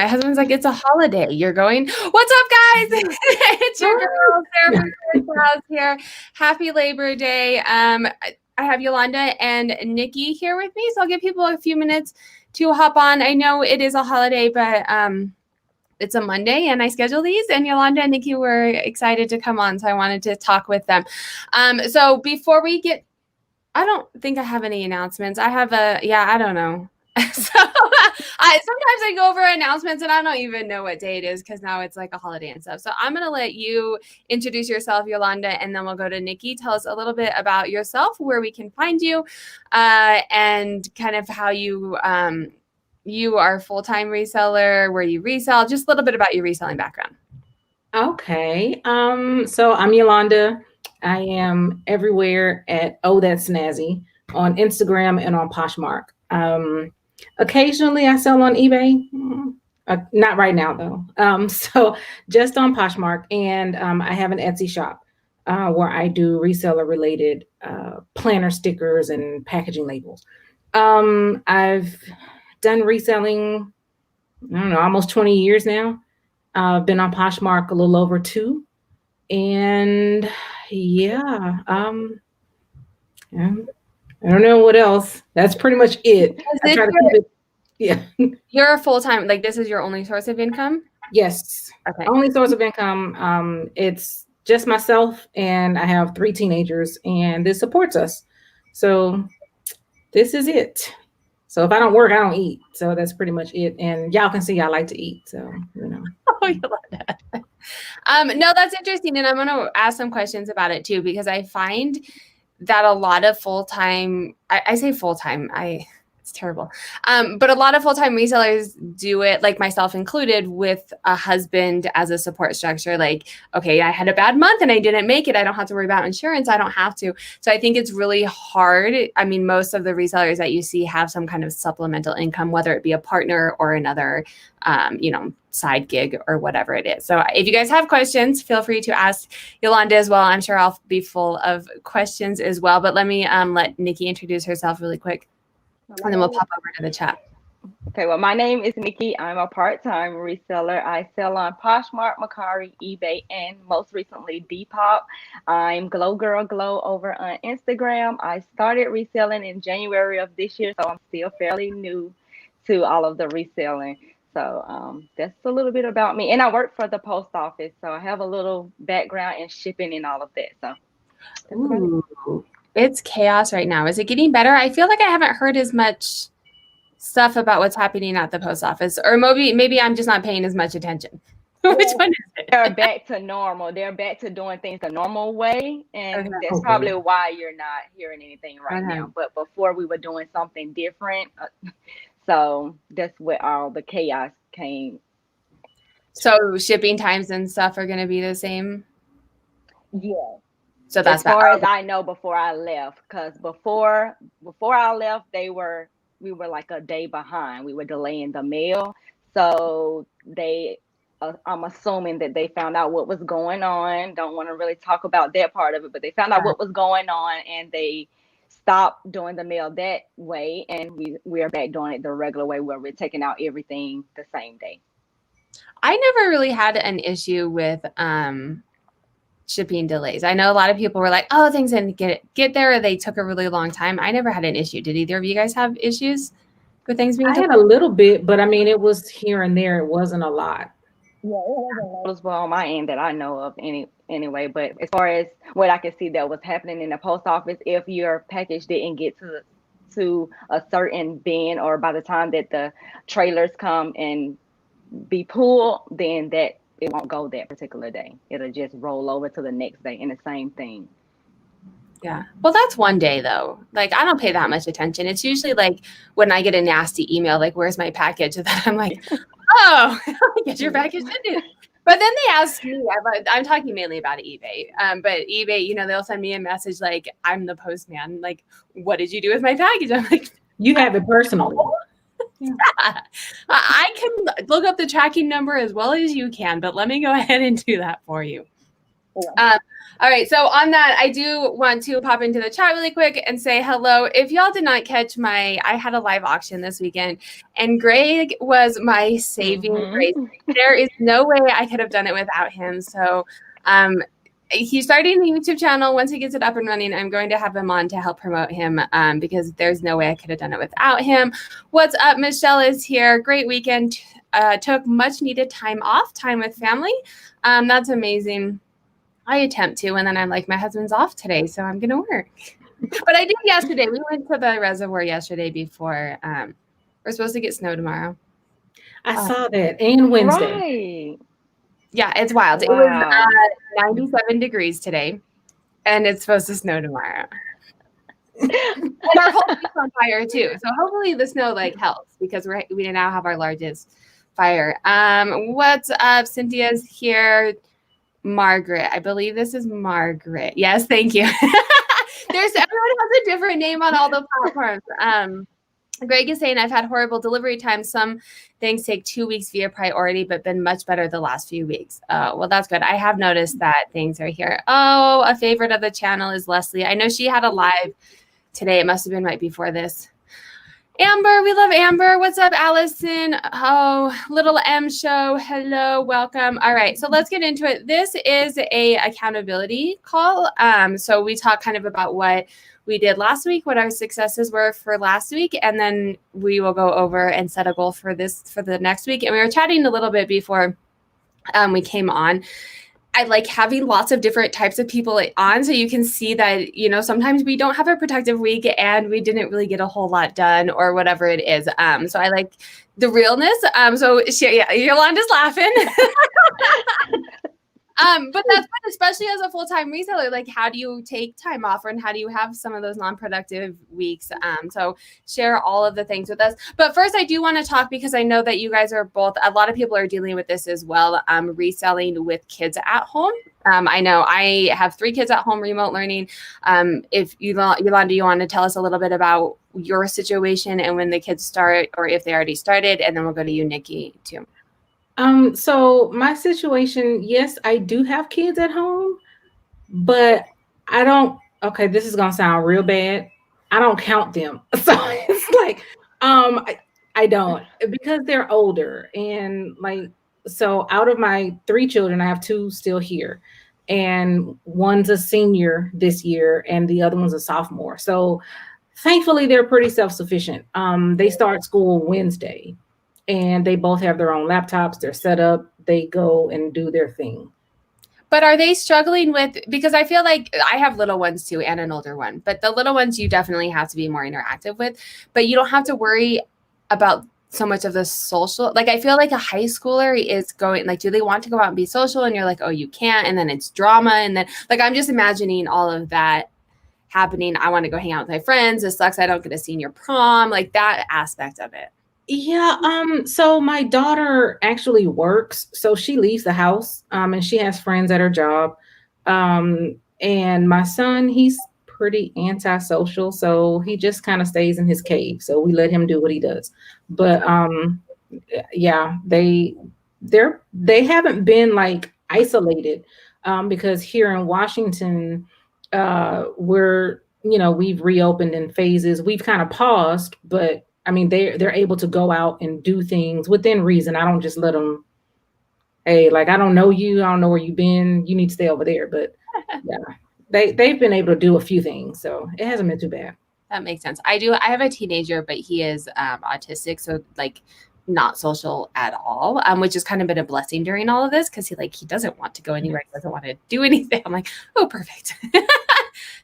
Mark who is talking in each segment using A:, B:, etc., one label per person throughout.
A: My husband's like, it's a holiday. You're going, what's up, guys? It's your girl, Sarah from House here. Happy Labor Day. I have Yolanda and Nikki here with me, so I'll give people a few minutes to hop on. I know it is a holiday, but it's a Monday, and I schedule these, and Yolanda and Nikki were excited to come on, so I wanted to talk with them. So before we get, I don't think I have any announcements. I don't know. So sometimes I go over announcements and I don't even know what day it is because now it's like a holiday and stuff. So I'm going to let you introduce yourself, Yolanda, and then we'll go to Nikki. Tell us a little bit about yourself, where we can find you, and kind of how you are a full-time reseller, where you resell, just a little bit about your reselling background.
B: Okay. So I'm Yolanda. I am everywhere at Oh That's Snazzy on Instagram and on PoshMark. Occasionally I sell on eBay. Not right now though. So just on PoshMark, and I have an Etsy shop where I do reseller related planner stickers and packaging labels. I've done reselling, I don't know, almost 20 years now. I've been on PoshMark a little over 2. And yeah, I don't know what else. That's pretty much it. I try to keep it. Yeah.
A: You're a full-time, like this is your only source of income?
B: Yes.
A: Okay.
B: Only source of income. It's just myself, and I have 3 teenagers, and this supports us. So this is it. So if I don't work, I don't eat. So that's pretty much it. And y'all can see I like to eat. So, you know.
A: Oh, you love that. No, that's interesting. And I'm going to ask some questions about it too, because I find that a lot of full-time, I say full-time, it's terrible. But a lot of full-time resellers do it, like myself included, with a husband as a support structure. Like, okay, I had a bad month and I didn't make it. I don't have to worry about insurance. I don't have to. So I think it's really hard. I mean, most of the resellers that you see have some kind of supplemental income, whether it be a partner or another, side gig or whatever it is. So if you guys have questions, feel free to ask Yolanda as well. I'm sure I'll be full of questions as well. But let me let Nikki introduce herself really quick. And then we'll pop over to the chat.
C: Okay, well, my name is Nikki. I'm a part-time reseller. I sell on PoshMark, Mercari, eBay, and most recently Depop. I'm Glow Girl Glow over on Instagram. I started reselling in January of this year, so I'm still fairly new to all of the reselling. So that's a little bit about me. And I work for the post office, so I have a little background in shipping and all of that. So that's about it.
A: It's chaos right now. Is it getting better? I feel like I haven't heard as much stuff about what's happening at the post office, or maybe I'm just not paying as much attention. Which one is it?
C: They're back to normal. They're back to doing things the normal way, and that's probably why you're not hearing anything right now. But before we were doing something different, so that's where all the chaos came.
A: So shipping times and stuff are going to be the same?
C: Yeah.
A: So that's
C: as far as I know before I left, because before I left, we were like a day behind. We were delaying the mail, so I'm assuming that they found out what was going on. Don't want to really talk about that part of it, but they found out what was going on, and they stopped doing the mail that way, and we are back doing it the regular way, where we're taking out everything the same day.
A: I never really had an issue with shipping delays. I know a lot of people were like, oh, things didn't get there, or they took a really long time. I never had an issue. Did either of you guys have issues with things being
B: delayed? I had a little bit, but I mean, it was here and there. It wasn't a lot.
C: Yeah, it wasn't noticeable on my end that I know of anyway. But as far as what I could see that was happening in the post office, if your package didn't get to a certain bin, or by the time that the trailers come and be pulled, then that it won't go that particular day. It'll just roll over to the next day, and the same thing.
A: Yeah. Well, that's one day though. Like, I don't pay that much attention. It's usually like when I get a nasty email, like, where's my package? And then I'm like, oh, get your package in it. But then they ask me, I'm talking mainly about eBay. But eBay, they'll send me a message like, I'm the postman. Like, what did you do with my package? I'm like,
B: you have it personally.
A: Yeah. I can look up the tracking number as well as you can, but let me go ahead and do that for you. All right. So on that, I do want to pop into the chat really quick and say hello. If y'all did not catch I had a live auction this weekend, and Greg was my saving grace. There is no way I could have done it without him. So he's starting the YouTube channel. Once he gets it up and running, I'm going to have him on to help promote him because there's no way I could have done it without him. What's up? Michelle is here. Great weekend. Took much needed time off, time with family. That's amazing. I attempt to, and then I'm like, my husband's off today, so I'm going to work. But I did yesterday. We went to the reservoir yesterday before. We're supposed to get snow tomorrow.
B: I saw that. And Wednesday.
C: Right.
A: Yeah, it's wild.
C: Wow.
A: It was 97 degrees today, and it's supposed to snow tomorrow. And our whole week's on fire, too. So hopefully the snow, helps because we now have our largest fire. What's up? Cynthia's here. Margaret. I believe this is Margaret. Yes, thank you. Everyone has a different name on all the platforms. Greg is saying, I've had horrible delivery times. Some things take 2 weeks via priority, but been much better the last few weeks. Well, that's good. I have noticed that things are here. Oh, a favorite of the channel is Leslie. I know she had a live today. It must have been right before this. Amber, we love Amber. What's up, Allison? Oh, Little M Show. Hello, welcome. All right, so let's get into it. This is a accountability call. So we talk kind of about what we did last week, what our successes were for last week, and then we will go over and set a goal for the next week. And we were chatting a little bit before we came on. I like having lots of different types of people on so you can see that, sometimes we don't have a productive week and we didn't really get a whole lot done or whatever it is. So I like the realness. Yolanda's laughing. But that's fun, especially as a full-time reseller. Like, how do you take time off and how do you have some of those non-productive weeks? So share all of the things with us. But first, I do want to talk because I know that you guys are both, a lot of people are dealing with this as well, reselling with kids at home. I know I have 3 kids at home, remote learning. If Yolanda, you want to tell us a little bit about your situation and when the kids start or if they already started, and then we'll go to you, Nikki, too.
B: So my situation, yes, I do have kids at home, but this is going to sound real bad. I don't count them. So it's like, I don't, because they're older and so out of my 3 children, I have 2 still here and one's a senior this year and the other one's a sophomore. So thankfully they're pretty self-sufficient. They start school Wednesday. And they both have their own laptops. They're set up. They go and do their thing.
A: But are they struggling with, because I feel like I have little ones too and an older one, but the little ones you definitely have to be more interactive with, but you don't have to worry about so much of the social. Like, I feel like a high schooler is going, do they want to go out and be social? And you're like, oh, you can't. And then it's drama. And then I'm just imagining all of that happening. I want to go hang out with my friends. It sucks I don't get a senior prom, that aspect of it.
B: Yeah. So my daughter actually works. So she leaves the house and she has friends at her job. And my son, he's pretty antisocial. So he just kind of stays in his cave. So we let him do what he does. But yeah, they haven't been isolated because here in Washington, we've reopened in phases. We've kind of paused, but I mean, they're able to go out and do things within reason. I don't just let them, hey, I don't know you. I don't know where you've been. You need to stay over there. But yeah, they've been able to do a few things. So it hasn't been too bad.
A: That makes sense. I have a teenager, but he is autistic. So not social at all, which has kind of been a blessing during all of this because he doesn't want to go anywhere. He doesn't want to do anything. I'm like, oh, perfect.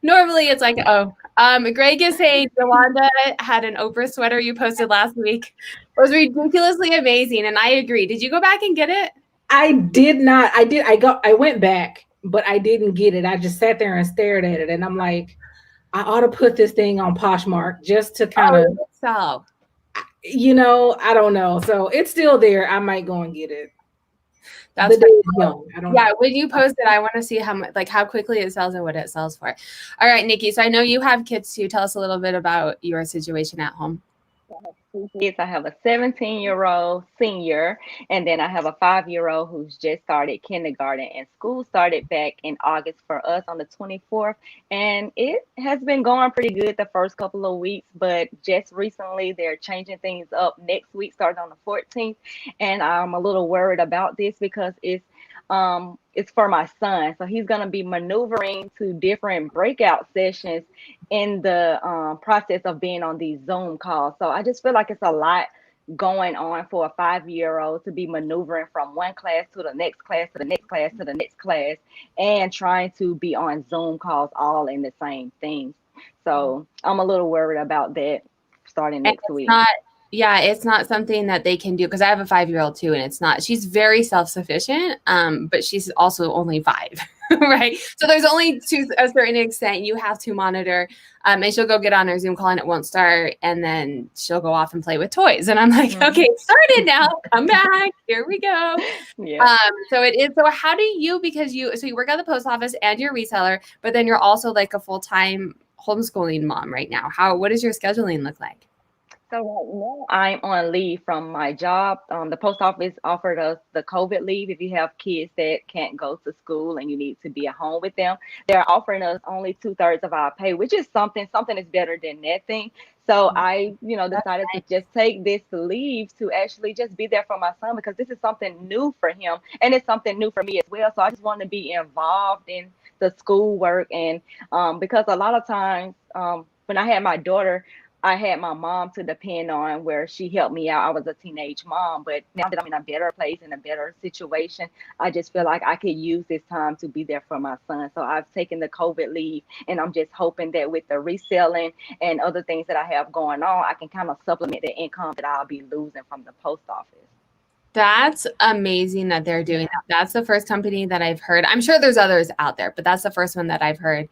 A: Normally it's Greg is saying Yolanda had an Oprah sweater you posted last week. It was ridiculously amazing. And I agree. Did you go back and get it?
B: I did not. I went back, but I didn't get it. I just sat there and stared at it. And I'm like, I ought to put this thing on Poshmark just to kind of,
A: so.
B: I don't know. So it's still there. I might go and get it.
A: That's
B: young.
A: When you post it, I want to see how quickly it sells and what it sells for. All right, Nikki. So I know you have kids too. Tell us a little bit about your situation at home.
C: two kids. I have a 17-year-old senior, and then I have a 5-year-old who's just started kindergarten. And school started back in August for us on the 24th. And it has been going pretty good the first couple of weeks, but just recently they're changing things up next week, starting on the 14th. And I'm a little worried about this because it's for my son. So he's gonna be maneuvering to different breakout sessions in the process of being on these Zoom calls. So I just feel like it's a lot going on for a 5-year-old to be maneuvering from one class to the next class to the next class to the next class and trying to be on Zoom calls all in the same thing. So I'm a little worried about that starting
A: And
C: next
A: it's
C: week.
A: not, yeah, it's not something that they can do because I have a 5-year-old too, and it's not, she's very self-sufficient, but she's also only 5, right? So there's only to a certain extent you have to monitor, and she'll go get on her Zoom call and it won't start, and then she'll go off and play with toys. And I'm like, okay, it started now, come back, here we go.
C: Yeah.
A: So it is, so how do you, because so you work at the post office and you're a reseller, but then you're also like a full-time homeschooling mom right now. What does your scheduling look like?
C: So right now I'm on leave from my job. The post office offered us the COVID leave if you have kids that can't go to school and you need to be at home with them. They're offering us only 2/3 of our pay, which is something. Something is better than nothing. So I, decided to just take this leave to actually just be there for my son because this is something new for him and it's something new for me as well. So I just want to be involved in the schoolwork and because a lot of times when I had my daughter. I had my mom to depend on where she helped me out. I was a teenage mom, but now that I'm in a better place, in a better situation, I just feel like I could use this time to be there for my son. So I've taken the COVID leave and I'm just hoping that with the reselling and other things that I have going on, I can kind of supplement the income that I'll be losing from the post office.
A: That's amazing that they're doing that. That's the first company that I've heard. I'm sure there's others out there, but that's the first one that I've heard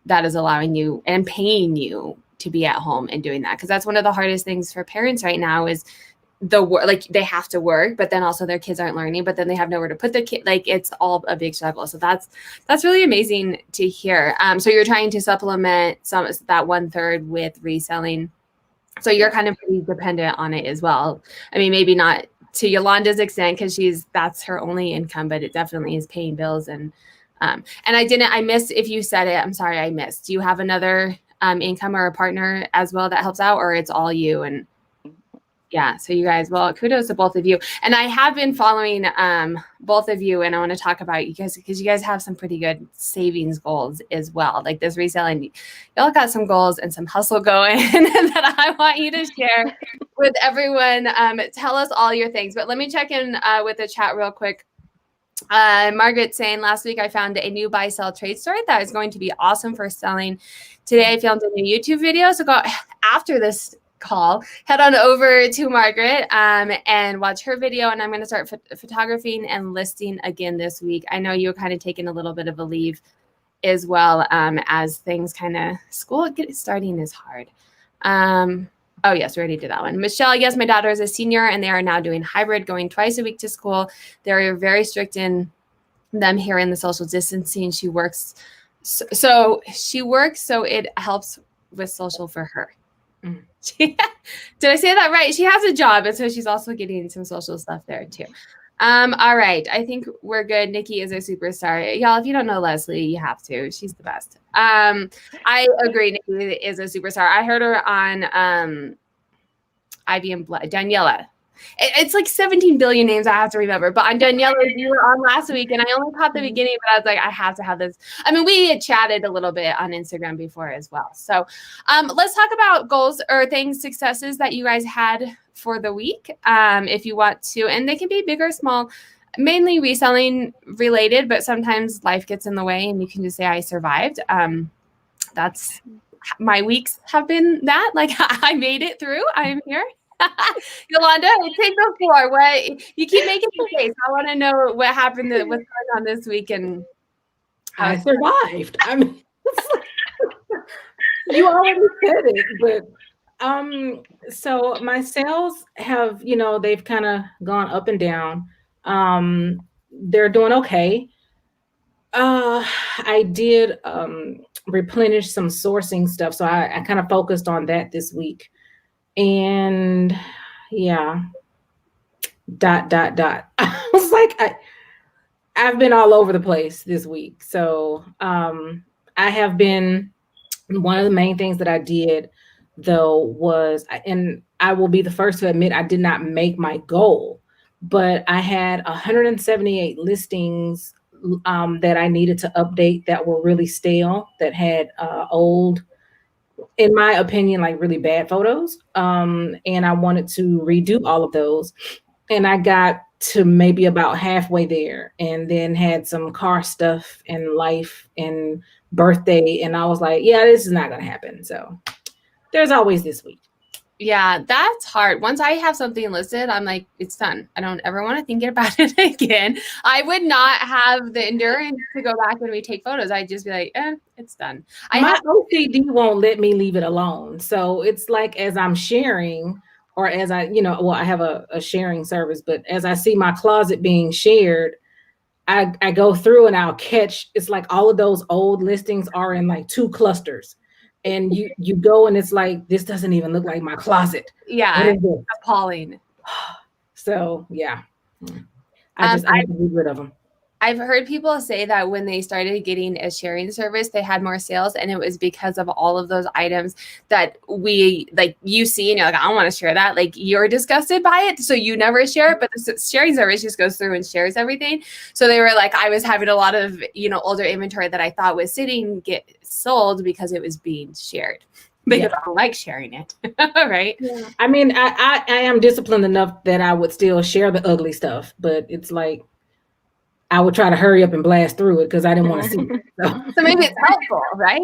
A: that is allowing you and paying you to be at home and doing that. Because that's one of the hardest things for parents right now is like they have to work, but then also their kids aren't learning, but then they have nowhere to put the kid. Like it's all a big struggle. So that's really amazing to hear. So you're trying to supplement that 1/3 with reselling. So you're kind of pretty dependent on it as well. I mean, maybe not to Yolanda's extent because that's her only income, but it definitely is paying bills. And I missed if you said it. I'm sorry, I missed. Do you have another income or a partner as well that helps out, or it's all you? And yeah, so you guys, well, kudos to both of you. And I have been following both of you, and I want to talk about you guys because you guys have some pretty good savings goals as well. Like this reselling, y'all got some goals and some hustle going that I want you to share with everyone. Tell us all your things, but let me check in with the chat real quick. Margaret saying, last week I found a new buy sell trade story that is going to be awesome for selling. Today I filmed a new YouTube video. So go after this call, head on over to Margaret and watch her video. And I'm going to start photographing and listing again this week. I know you're kind of taking a little bit of a leave as well as things kind of school starting is hard. Oh, yes, we already did that one. Michelle, yes, my daughter is a senior and they are now doing hybrid, going twice a week to school. They're very strict in them here in the social distancing. She works. So she works, so it helps with social for her. Did I say that right? She has a job, and so she's also getting some social stuff there too. All right. I think we're good. Nikki is a superstar. Y'all, if you don't know Leslie, you have to. She's the best. I agree. Nikki is a superstar. I heard her on IBM Blood, Daniela. It's like 17 billion names I have to remember. But on Daniela, you were on last week, and I only caught the beginning, but I was like, I have to have this. I mean, we had chatted a little bit on Instagram before as well. So let's talk about goals or things, successes that you guys had for the week, if you want to. And they can be big or small, mainly reselling related, but sometimes life gets in the way and you can just say, I survived. That's my weeks have been that. Like, I made it through. I am here. Yolanda, take the floor. What you keep making the face. I want to know what happened, what's going on this week, and
B: how I survived. I mean, you already said it, but so my sales have, they've kind of gone up and down. They're doing okay. I did replenish some sourcing stuff, so I kind of focused on that this week. And yeah, dot, dot, dot. I was like, I've been all over the place this week. So I have been, one of the main things that I did though was, and I will be the first to admit I did not make my goal, but I had 178 listings that I needed to update that were really stale, that had old, in my opinion, like really bad photos. And I wanted to redo all of those. And I got to maybe about halfway there and then had some car stuff and life and birthday. And I was like, yeah, this is not going to happen. So there's always this week.
A: Yeah, that's hard. Once I have something listed, I'm like, it's done. I don't ever want to think about it again. I would not have the endurance to go back when we take photos. I'd just be like, it's done.
B: My OCD won't let me leave it alone. So it's like, as I'm sharing, or as I, well, I have a sharing service, but as I see my closet being shared, I go through and I'll catch, it's like all of those old listings are in like 2 clusters. And you go and it's like, this doesn't even look like my closet.
A: Yeah, appalling.
B: So yeah, I have to get rid of them.
A: I've heard people say that when they started getting a sharing service, they had more sales, and it was because of all of those items that you see and you're like, I don't want to share that. Like, you're disgusted by it, so you never share it, but the sharing service just goes through and shares everything. So they were like, I was having a lot of, older inventory that I thought was sitting get sold because it was being shared. Because I don't like sharing it. Right?
B: Yeah. I mean, I am disciplined enough that I would still share the ugly stuff, but it's like, I would try to hurry up and blast through it because I didn't want to see it.
A: So maybe it's helpful, right?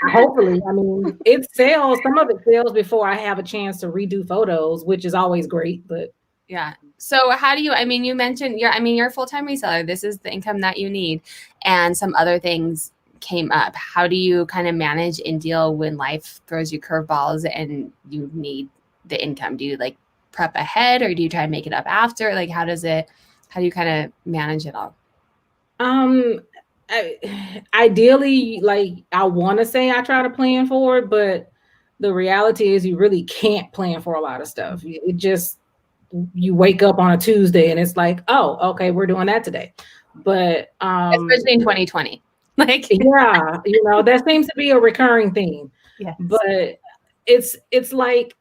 B: Hopefully. I mean, it sells. Some of it sells before I have a chance to redo photos, which is always great. But
A: yeah. So how do you, you mentioned you're a full-time reseller. This is the income that you need. And some other things came up. How do you kind of manage and deal when life throws you curveballs and you need the income? Do you like prep ahead, or do you try and make it up after? Like, how do you kind of manage it all?
B: Ideally, like, I want to say I try to plan for it, but the reality is you really can't plan for a lot of stuff. It just, you wake up on a Tuesday and it's like, oh, okay, we're doing that today. But
A: especially in 2020. Like,
B: yeah, that seems to be a recurring theme.
A: Yes.
B: But it's like,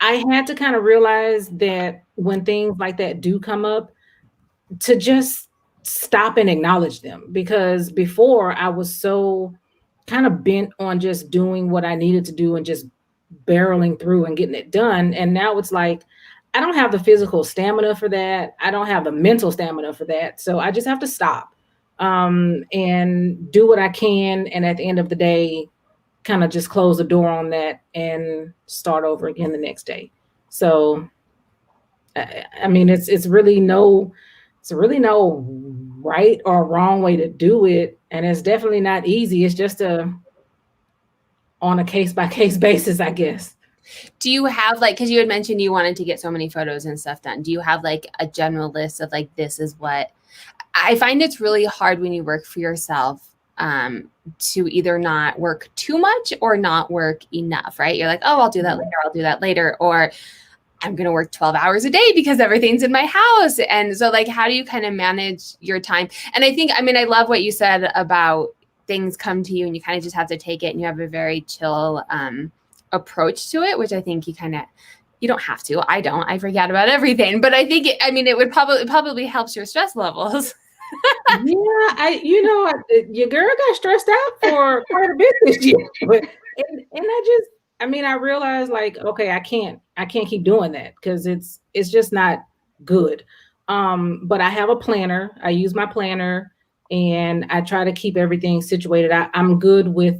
B: I had to kind of realize that when things like that do come up, to just stop and acknowledge them, because before I was so kind of bent on just doing what I needed to do and just barreling through and getting it done. And now it's like, I don't have the physical stamina for that. I don't have the mental stamina for that. So I just have to stop and do what I can. And at the end of the day, kind of just close the door on that and start over again the next day. So, I mean, it's really no right or wrong way to do it. And it's definitely not easy. It's just on a case-by-case basis, I guess.
A: Do you have because you had mentioned you wanted to get so many photos and stuff done. Do you have like a general list of like, this is what I find? It's really hard when you work for yourself to either not work too much or not work enough, right? You're like, oh, I'll do that later. Or I'm going to work 12 hours a day because everything's in my house. And so like, how do you kind of manage your time? And I think, I love what you said about things come to you and you kind of just have to take it, and you have a very chill approach to it, which I think you don't have to. I forget about everything, but I think it would probably helps your stress levels.
B: Yeah, your girl got stressed out for quite a bit this year, but I realized like, okay, I can't keep doing that because it's just not good. But I have a planner. I use my planner and I try to keep everything situated. I'm good with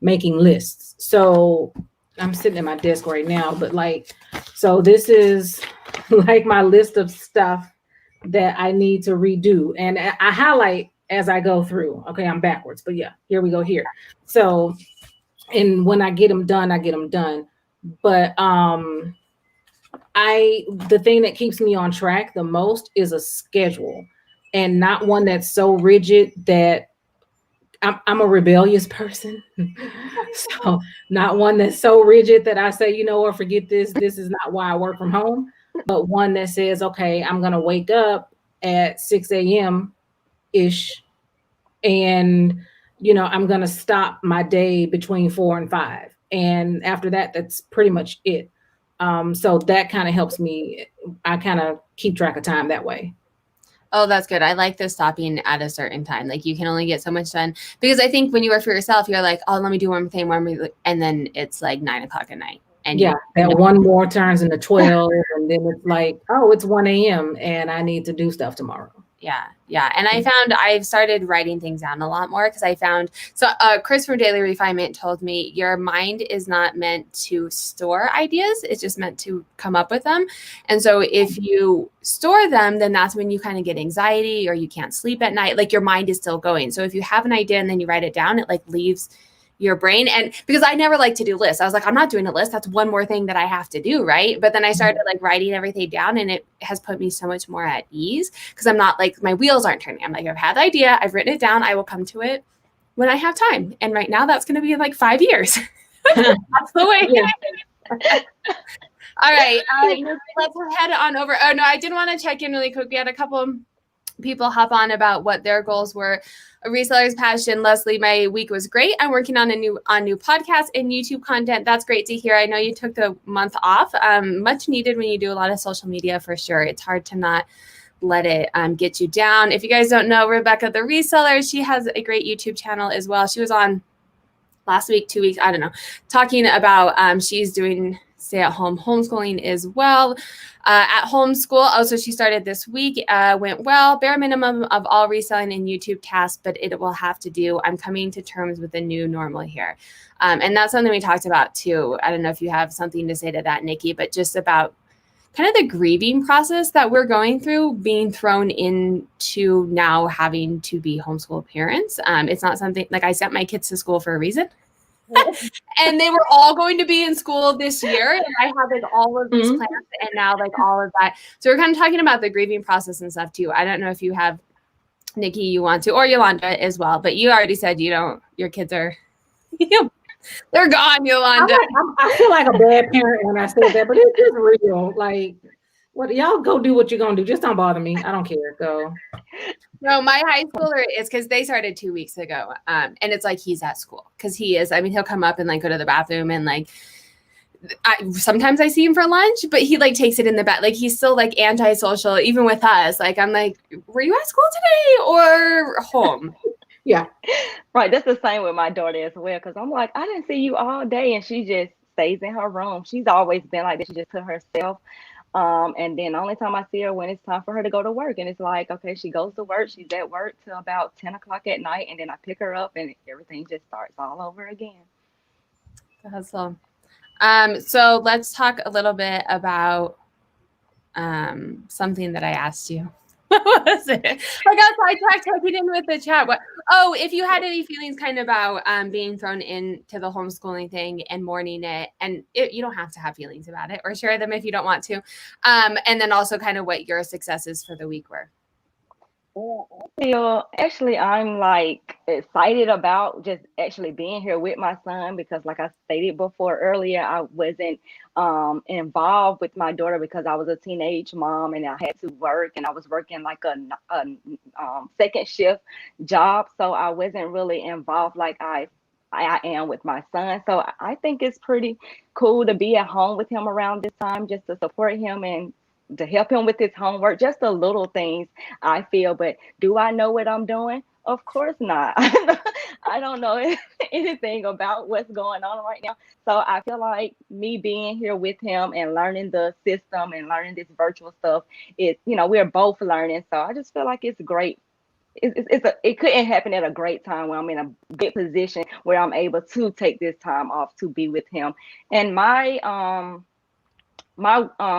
B: making lists. So I'm sitting at my desk right now, but so this is like my list of stuff that I need to redo. And I highlight as I go through. Okay, I'm backwards, but yeah, here we go here. So, and when I get them done, I get them done. But the thing that keeps me on track the most is a schedule, and not one that's so rigid that I'm a rebellious person. So not one that's so rigid that I say, you know what, forget this. This is not why I work from home. But one that says, okay, I'm going to wake up at 6 a.m. ish. And, I'm going to stop my day between 4 and 5. And after that, that's pretty much it. So that kind of helps me. I kind of keep track of time that way.
A: Oh, that's good. I like the stopping at a certain time. Like you can only get so much done because I think when you work for yourself, you're like, oh, let me do one thing, and then it's like 9 o'clock at night. And
B: yeah, that one more turns into 12, and then it's like, oh, it's 1 a.m. and I need to do stuff tomorrow.
A: Yeah. Yeah. And I found I've started writing things down a lot more because I found, Chris from Daily Refinement told me your mind is not meant to store ideas. It's just meant to come up with them. And so if you store them, then that's when you kind of get anxiety or you can't sleep at night. Like your mind is still going. So if you have an idea and then you write it down, it like leaves your brain. And because I never like to do lists, I was like, I'm not doing a list. That's one more thing that I have to do. Right. But then I started like writing everything down and it has put me so much more at ease because I'm not like my wheels aren't turning. I'm like, I've had the idea. I've written it down. I will come to it when I have time. And right now that's going to be in like 5 years. That's the way. Yeah. All right. Let's head on over. Oh no, I did want to check in really quick. We had a couple people hop on about what their goals were. A reseller's passion. Leslie, my week was great. I'm working on new podcasts and YouTube content. That's great to hear. I know you took the month off. Much needed when you do a lot of social media for sure. It's hard to not let it get you down. If you guys don't know Rebecca the Reseller, she has a great YouTube channel as well. She was on last week, 2 weeks, I don't know, talking about she's doing stay-at-home homeschooling as well. At homeschool, also she started this week, went well, bare minimum of all reselling and YouTube tasks, but it will have to do. I'm coming to terms with the new normal here. And that's something we talked about too. I don't know if you have something to say to that, Nikki, but just about kind of the grieving process that we're going through, being thrown into now having to be homeschool parents. It's not something like I sent my kids to school for a reason. And they were all going to be in school this year. And I had like all of these plans and now like all of that. So we're kind of talking about the grieving process and stuff too. I don't know if you have, Nikki, you want to, or Yolanda as well, but you already said you don't, your kids are, they're gone, Yolanda.
B: I feel like a bad parent when I say that, but it's just real. Like, what y'all go do what you're going to do. Just don't bother me. I don't care. So.
A: No, my high schooler is because they started 2 weeks ago. And it's like he's at school because he is. I mean, he'll come up and like go to the bathroom and like sometimes I see him for lunch, but he like takes it in the back. Like he's still like antisocial, even with us. Like I'm like, were you at school today or home?
B: Yeah.
C: Right. That's the same with my daughter as well. Cause I'm like, I didn't see you all day. And she just stays in her room. She's always been like this. She just put herself. And then the only time I see her when it's time for her to go to work. And it's like, okay, she goes to work. She's at work till about 10 o'clock at night. And then I pick her up and everything just starts all over again.
A: The hustle. So let's talk a little bit about something that I asked you. What was it? I got sidetracked typing in with the chat. If you had any feelings kind of about being thrown into the homeschooling thing and mourning it, and you don't have to have feelings about it or share them if you don't want to. And then also kind of what your successes for the week were.
C: Actually, I'm like excited about just actually being here with my son because like I stated before earlier, I wasn't involved with my daughter because I was a teenage mom and I had to work and I was working like a second shift job. So I wasn't really involved like I am with my son. So I think it's pretty cool to be at home with him around this time just to support him and to help him with his homework, just the little things I feel. But do I know what I'm doing? Of course not. I don't know anything about what's going on right now. So I feel like me being here with him and learning the system and learning this virtual stuff, we're both learning. So I just feel like it's great. It couldn't happen at a great time where I'm in a good position where I'm able to take this time off to be with him. And my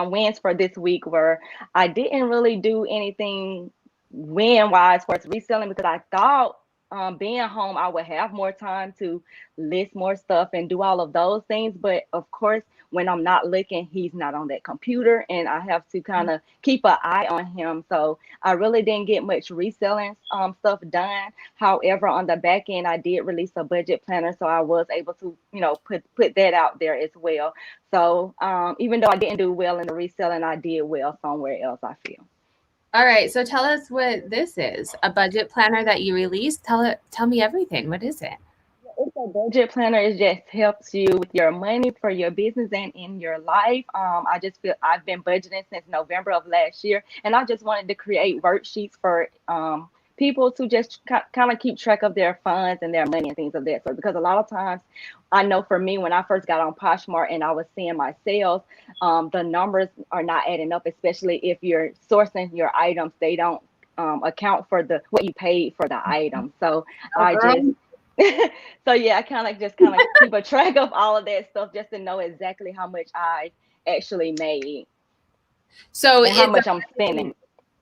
C: wins for this week were I didn't really do anything win-wise for reselling because I thought being home I would have more time to list more stuff and do all of those things. But of course, when I'm not looking, he's not on that computer, and I have to kind of keep an eye on him. So I really didn't get much reselling stuff done. However, on the back end, I did release a budget planner, so I was able to, put that out there as well. So even though I didn't do well in the reselling, I did well somewhere else, I feel.
A: All right, so tell us what this is. A budget planner that you released. Tell me everything. What is it?
C: It's a budget planner. It just helps you with your money for your business and in your life. I just feel I've been budgeting since November of last year, and I just wanted to create worksheets for people to just kind of keep track of their funds and their money and things of that sort. Because a lot of times, I know for me, when I first got on PoshMark and I was seeing my sales, the numbers are not adding up, especially if you're sourcing your items. They don't account for what you paid for the item. So I just so yeah, I kind of keep a track of all of that stuff just to know exactly how much I actually made.
A: So
C: and how much I'm spending.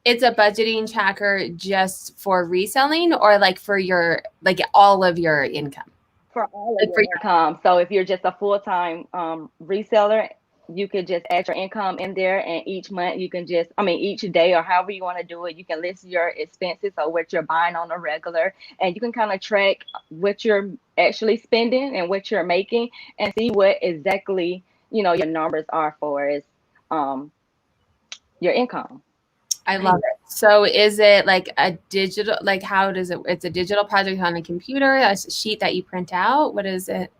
A: It's a budgeting tracker just for reselling, or like for your all of your income?
C: For all of your income. So if you're just a full-time reseller, you could just add your income in there, and each month you can each day or however you want to do it, you can list your expenses or what you're buying on a regular, and you can kind of track what you're actually spending and what you're making, and see what exactly your numbers are for your income.
A: I love it. So is it like a digital, how does it, it's a digital project on a computer, a sheet that you print out? What is it?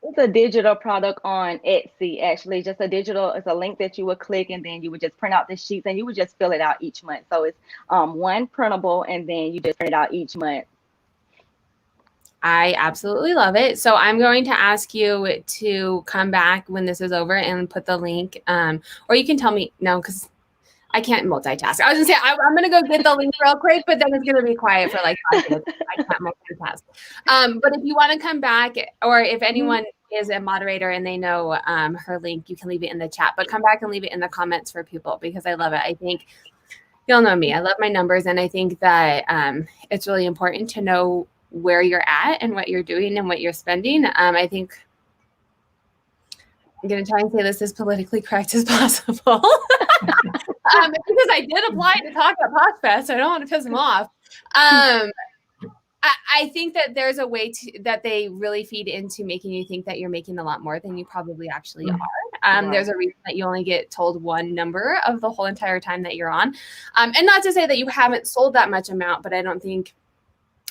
C: It's a digital product on Etsy, actually. It's a link that you would click, and then you would just print out the sheets, and you would just fill it out each month. So it's one printable, and then you just print it out each month.
A: I absolutely love it. So I'm going to ask you to come back when this is over and put the link, or you can tell me no, because I can't multitask. I was gonna say I'm gonna go get the link real quick, but then it's gonna be quiet for like 5 minutes. I can't multitask. But if you want to come back, or if anyone is a moderator and they know her link, you can leave it in the chat. But come back and leave it in the comments for people, because I love it. I think you'll know me. I love my numbers, and I think that it's really important to know where you're at and what you're doing and what you're spending. I think I'm going to try and say this as politically correct as possible. Because I did apply to talk at PoshFest, so I don't want to piss them off. I think that there's a way that they really feed into making you think that you're making a lot more than you probably actually are. Right. There's a reason that you only get told one number of the whole entire time that you're on. And not to say that you haven't sold that much amount, but I don't think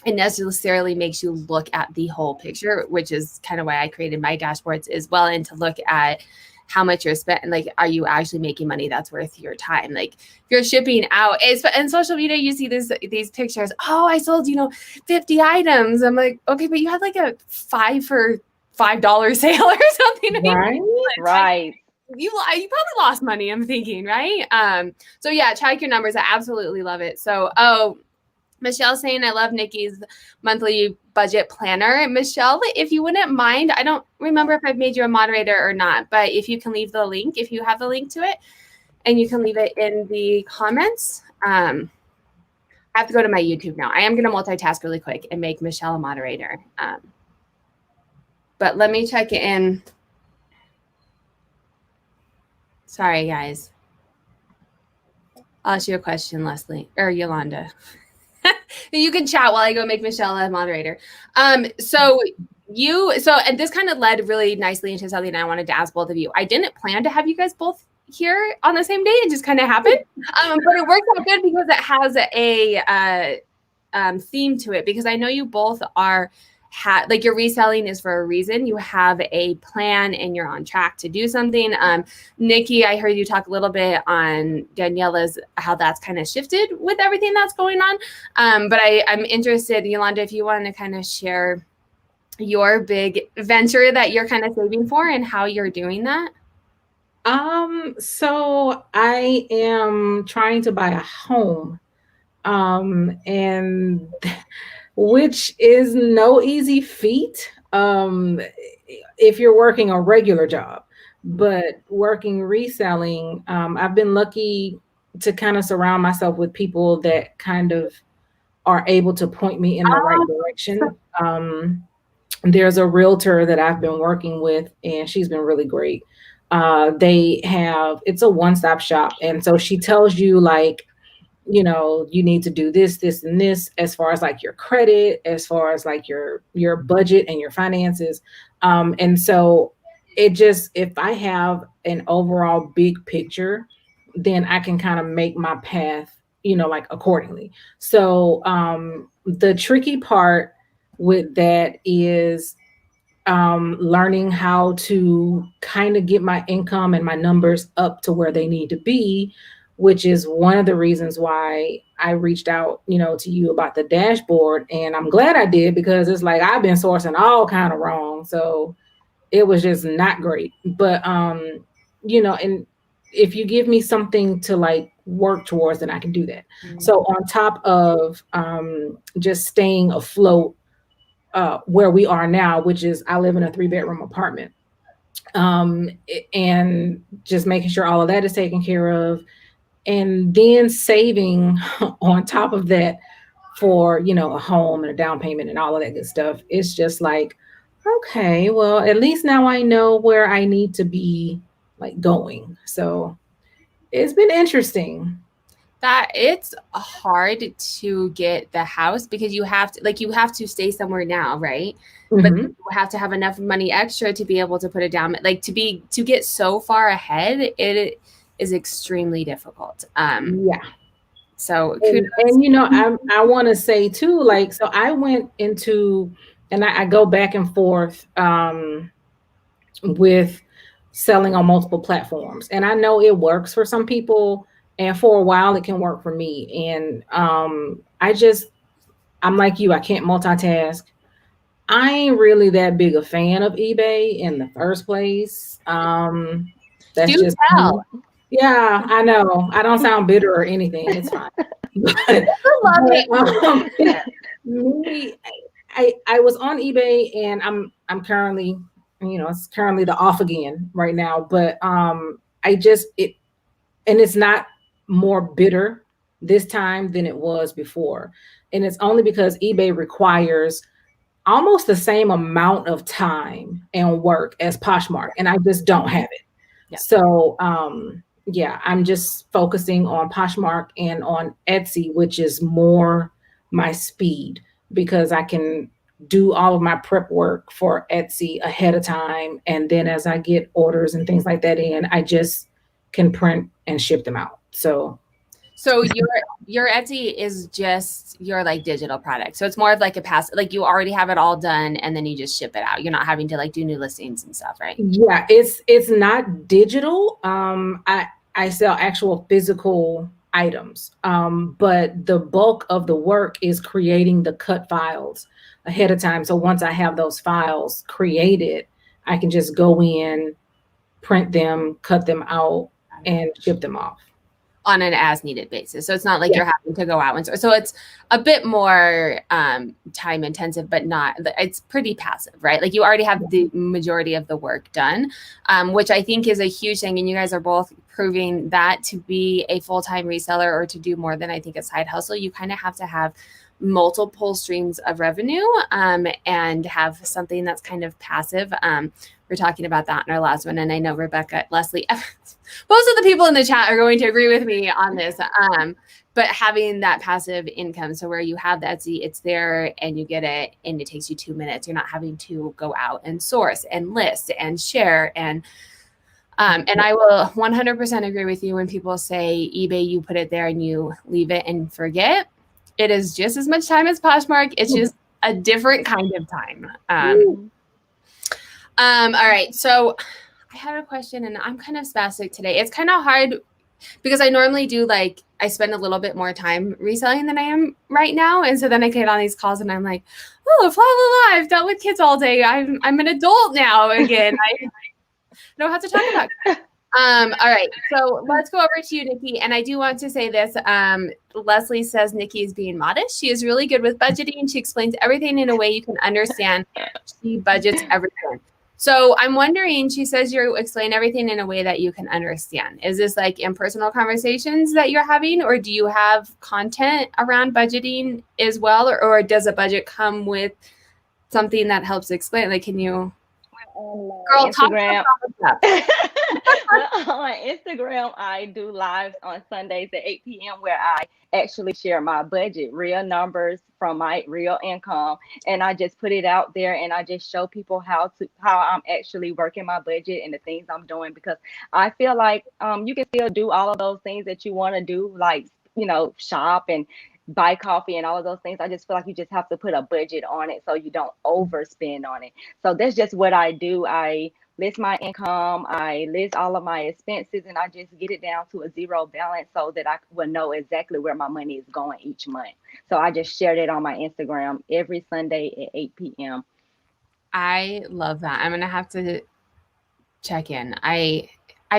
A: it necessarily makes you look at the whole picture, which is kind of why I created my dashboards as well, and to look at how much you're spending. Like, are you actually making money that's worth your time? Like, if you're shipping out, in social media, you see these pictures. Oh, I sold 50 items. I'm like, okay, but you had like a 5 for $5 sale or something.
C: Right.
A: You probably lost money, I'm thinking, right? So yeah, check your numbers. I absolutely love it. So Michelle's saying, I love Nikki's monthly budget planner. Michelle, if you wouldn't mind, I don't remember if I've made you a moderator or not, but if you can leave the link, if you have the link to it, and you can leave it in the comments. I have to go to my YouTube now. I am going to multitask really quick and make Michelle a moderator. But let me check it in. Sorry, guys. I'll ask you a question, Leslie, or Yolanda. You can chat while I go make Michelle a moderator. And this kind of led really nicely into something I wanted to ask both of you. I didn't plan to have you guys both here on the same day. It just kind of happened. But it worked out good because it has a theme to it, because I know you both are your reselling is for a reason. You have a plan and you're on track to do something. Nikki, I heard you talk a little bit on Daniela's, how that's kind of shifted with everything that's going on. But I'm interested, Yolanda, if you want to kind of share your big venture that you're kind of saving for and how you're doing that.
B: So I am trying to buy a home, and which is no easy feat if you're working a regular job. But working reselling, I've been lucky to kind of surround myself with people that kind of are able to point me in the right direction. There's a realtor that I've been working with, and she's been really great. It's a one-stop shop. And so she tells you like, you need to do this, this, and this as far as like your credit, as far as like your budget and your finances. And so if I have an overall big picture, then I can kind of make my path, like accordingly. So the tricky part with that is learning how to kind of get my income and my numbers up to where they need to be, which is one of the reasons why I reached out, to you about the dashboard. And I'm glad I did, because it's like I've been sourcing all kind of wrong. So it was just not great. But and if you give me something to like work towards, then I can do that. Mm-hmm. So on top of just staying afloat, where we are now, which is I live in a 3-bedroom apartment, and just making sure all of that is taken care of, and then saving on top of that for, a home and a down payment and all of that good stuff. It's just like, okay, well, at least now I know where I need to be like going. So it's been interesting.
A: That it's hard to get the house because you have to stay somewhere now, right? Mm-hmm. But you have to have enough money extra to be able to put it down. Like to get so far ahead, it is extremely difficult.
B: Yeah.
A: So
B: and I want to say too, like, so I went into, and I go back and forth with selling on multiple platforms, and I know it works for some people. And for a while, it can work for me. And I'm like you, I can't multitask. I ain't really that big a fan of eBay in the first place. That's
A: Do
B: just
A: tell.
B: Yeah, I know. I don't sound bitter or anything. It's fine. I was on eBay, and I'm currently, it's currently the off again right now. But and it's not more bitter this time than it was before. And it's only because eBay requires almost the same amount of time and work as PoshMark, and I just don't have it. Yeah. So I'm just focusing on PoshMark and on Etsy, which is more my speed, because I can do all of my prep work for Etsy ahead of time. And then as I get orders and things like that in, I just can print and ship them out. So
A: your Etsy is just your like digital product. So it's more of like a pass, like you already have it all done and then you just ship it out. You're not having to like do new listings and stuff, right?
B: Yeah, it's not digital. I sell actual physical items, but the bulk of the work is creating the cut files ahead of time. So once I have those files created, I can just go in, print them, cut them out, and ship them off
A: on an as needed basis. So it's not like you're having to go out and so it's a bit more time intensive, but it's pretty passive, right? Like you already have the majority of the work done, which I think is a huge thing. And you guys are both proving that to be a full-time reseller or to do more than I think a side hustle, you kind of have to have multiple streams of revenue and have something that's kind of passive. We're talking about that in our last one. And I know Rebecca, Leslie, most of the people in the chat are going to agree with me on this. But having that passive income, so where you have the Etsy, it's there and you get it and it takes you 2 minutes. You're not having to go out and source and list and share. And I will 100% agree with you when people say eBay, you put it there and you leave it and forget. It is just as much time as PoshMark. It's just a different kind of time. All right. So I had a question and I'm kind of spastic today. It's kind of hard because I normally do I spend a little bit more time reselling than I am right now. And so then I get on these calls and I'm like, oh, blah, blah, blah. I've dealt with kids all day. I'm an adult now again. I don't have to talk about it. All right. So let's go over to you, Nikki. And I do want to say this. Leslie says Nikki is being modest. She is really good with budgeting. She explains everything in a way you can understand. She budgets everything. So I'm wondering, she says you explain everything in a way that you can understand. Is this like impersonal conversations that you're having, or do you have content around budgeting as well? Or does a budget come with something that helps explain? Like, can you,
C: girl, talk about Well, on Instagram, I do lives on Sundays at 8 p.m. where I actually share my budget, real numbers from my real income, and I just put it out there and I just show people how I'm actually working my budget and the things I'm doing because I feel like you can still do all of those things that you want to do, like shop and buy coffee and all of those things. I just feel like you just have to put a budget on it so you don't overspend on it. So that's just what I do. I list my income, I list all of my expenses, and I just get it down to a zero balance so that I will know exactly where my money is going each month. So I just shared it on my Instagram every Sunday at 8 p.m.
A: I love that. I'm gonna have to check in. I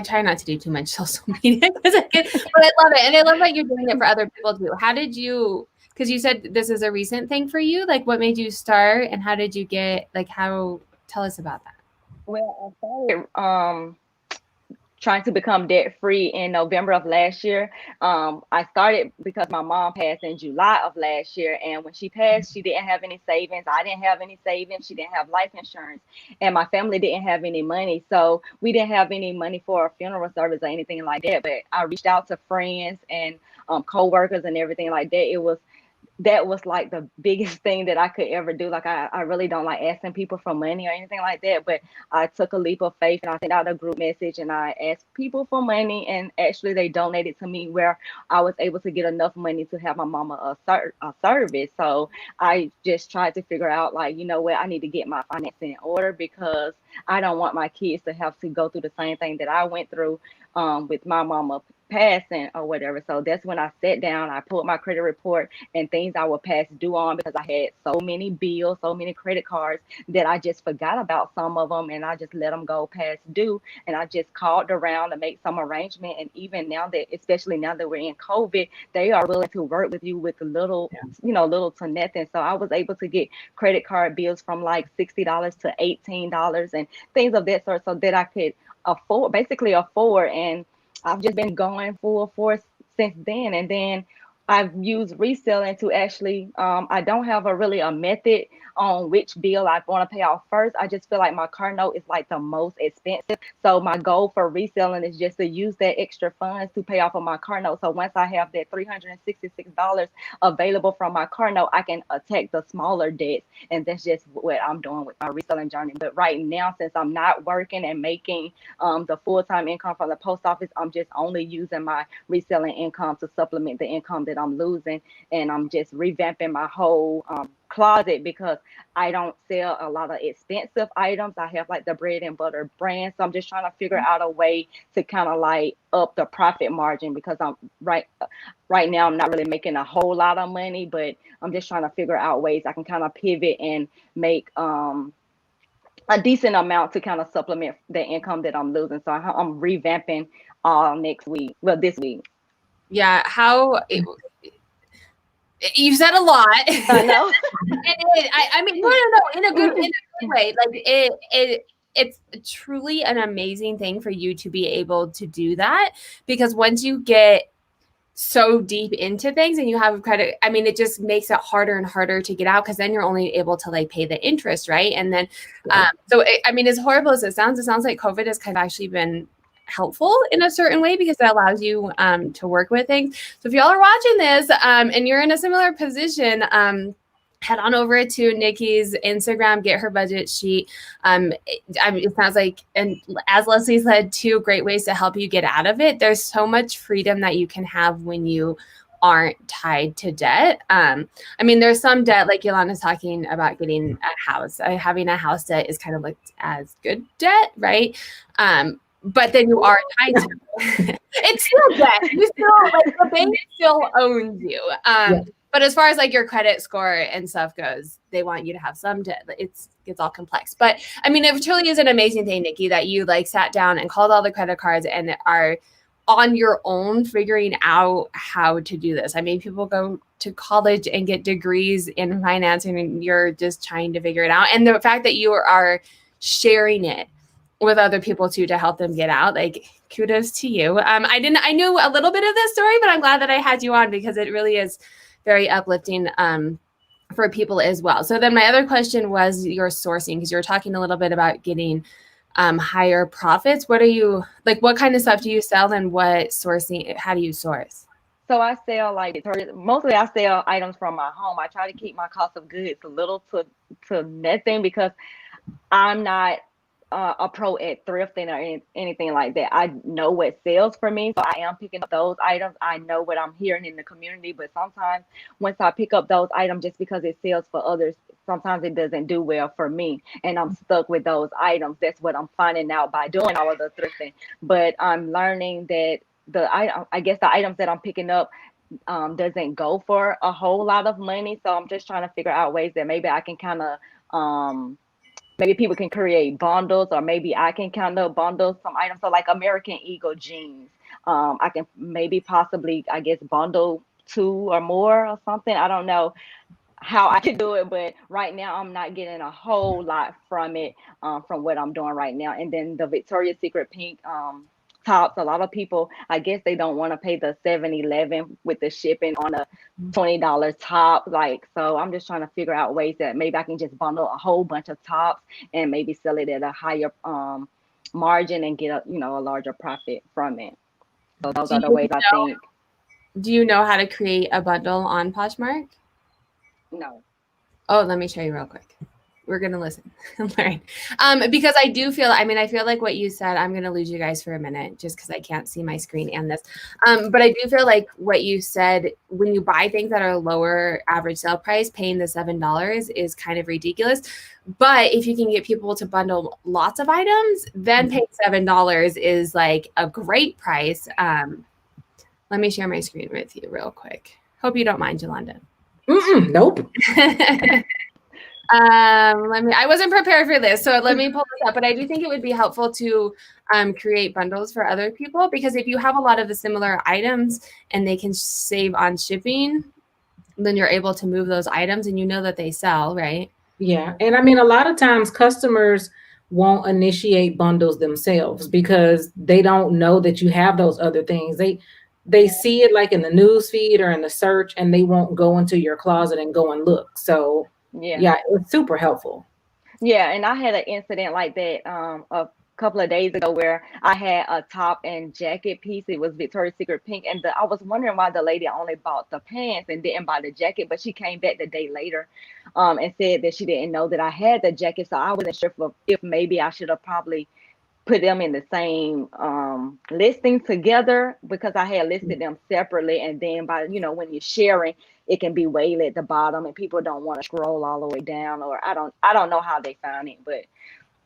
A: try not to do too much social media but I love it, and I love that you're doing it for other people too. How did you? Because you said this is a recent thing for you. Like, what made you start, and how did you get? Like, how? Tell us about that.
C: Well, I started trying to become debt free in November of last year. I started because my mom passed in July of last year. And when she passed, she didn't have any savings. I didn't have any savings. She didn't have life insurance. And my family didn't have any money. So we didn't have any money for a funeral service or anything like that. But I reached out to friends and co-workers and everything like that. That was like the biggest thing that I could ever do. Like I really don't like asking people for money or anything like that, but I took a leap of faith and I sent out a group message and I asked people for money, and actually they donated to me where I was able to get enough money to have my mama a service. So I just tried to figure out, like, you know what, I need to get my finances in order because I don't want my kids to have to go through the same thing that I went through with my mama passing or whatever. So that's when I sat down, I pulled my credit report and things I would pass due on because I had so many bills, so many credit cards that I just forgot about some of them and I just let them go past due. And I just called around to make some arrangement. And even now that, especially now that we're in COVID, they are willing to work with you with little to nothing. So I was able to get credit card bills from like $60 to $18 and things of that sort so that I could basically afford. And I've just been going full force since then. And then I've used reselling to actually, I don't have a method on which bill I want to pay off first. I just feel like my car note is like the most expensive. So my goal for reselling is just to use that extra funds to pay off of my car note. So once I have that $366 available from my car note, I can attack the smaller debts. And that's just what I'm doing with my reselling journey. But right now, since I'm not working and making the full-time income from the post office, I'm just only using my reselling income to supplement the income that I'm losing. And I'm just revamping my whole closet because I don't sell a lot of expensive items. I have like the bread and butter brand. So I'm just trying to figure out a way to kind of like up the profit margin because I'm right now I'm not really making a whole lot of money, but I'm just trying to figure out ways I can kind of pivot and make a decent amount to kind of supplement the income that I'm losing. So I'm revamping this week.
A: Yeah, you said a lot.
C: I know.
A: I mean, no, in a good way. Like it's truly an amazing thing for you to be able to do that, because once you get so deep into things and you have credit, I mean, it just makes it harder and harder to get out because then you're only able to like pay the interest, right? And then, I mean, as horrible as it sounds like COVID has kind of actually been helpful in a certain way because it allows you to work with things. So if y'all are watching this and you're in a similar position, head on over to Nikki's Instagram, get her budget sheet. It sounds like, and as Leslie said, 2 great ways to help you get out of it. There's so much freedom that you can have when you aren't tied to debt. I mean, there's some debt, like Yolanda's talking about getting a house. Having a house debt is kind of looked as good debt, right? But then you are tied to it. It's still debt. You still, like, the bank still owns you. But as far as like your credit score and stuff goes, they want you to have some debt. It's all complex. But I mean, it truly is an amazing thing, Nikki, that you like sat down and called all the credit cards and are on your own figuring out how to do this. I mean, people go to college and get degrees in finance and you're just trying to figure it out. And the fact that you are sharing it with other people too to help them get out, like, kudos to you. I knew a little bit of this story, but I'm glad that I had you on because it really is very uplifting for people as well. So then my other question was your sourcing, because you were talking a little bit about getting higher profits? What are you like? What kind of stuff do you sell, and what sourcing? How do you source?
C: So I sell like mostly I sell items from my home. I try to keep my cost of goods a little to nothing because I'm not a pro at thrifting or anything like that. I know what sells for me, so I am picking up those items. I know what I'm hearing in the community, but sometimes once I pick up those items, just because it sells for others, sometimes it doesn't do well for me, and I'm stuck with those items. That's what I'm finding out by doing all of the thrifting. But I'm learning that I guess the items that I'm picking up doesn't go for a whole lot of money. So I'm just trying to figure out ways that maybe I can kind of maybe people can create bundles, or maybe I can kind of bundle some items. So like American Eagle jeans, I can maybe possibly, I guess, bundle 2 or more or something. I don't know how I can do it, but right now I'm not getting a whole lot from it, from what I'm doing right now. And then the Victoria's Secret pink tops, a lot of people, I guess they don't want to pay the 7-11 with the shipping on a $20 top. Like, so I'm just trying to figure out ways that maybe I can just bundle a whole bunch of tops and maybe sell it at a higher margin and get a larger profit from it. So those are the ways I think.
A: Do you know how to create a bundle on Poshmark?
C: No.
A: Oh, let me show you real quick. We're going to listen and learn. Because I do feel, I feel like what you said, I'm going to lose you guys for a minute just because I can't see my screen and this. But I do feel like what you said, when you buy things that are lower average sale price, paying the $7 is kind of ridiculous. But if you can get people to bundle lots of items, then paying $7 is like a great price. Let me share my screen with you real quick. Hope you don't mind, Yolanda.
B: Nope.
A: I wasn't prepared for this, so let me pull this up. But I do think it would be helpful to create bundles for other people, because if you have a lot of the similar items and they can save on shipping, then you're able to move those items and you know that they sell, right?
B: Yeah. And a lot of times customers won't initiate bundles themselves because they don't know that you have those other things. They see it like in the news feed or in the search, and they won't go into your closet and go and look. So yeah, it's super helpful.
C: Yeah, and I had an incident like that a couple of days ago where I had a top and jacket piece. It was Victoria's Secret pink, and I was wondering why the lady only bought the pants and didn't buy the jacket. But she came back the day later, and said that she didn't know that I had the jacket. So I wasn't sure if maybe I should have probably put them in the same listing together, because I had listed them separately, and then when you're sharing, it can be way at the bottom and people don't want to scroll all the way down, or I don't know how they found it, but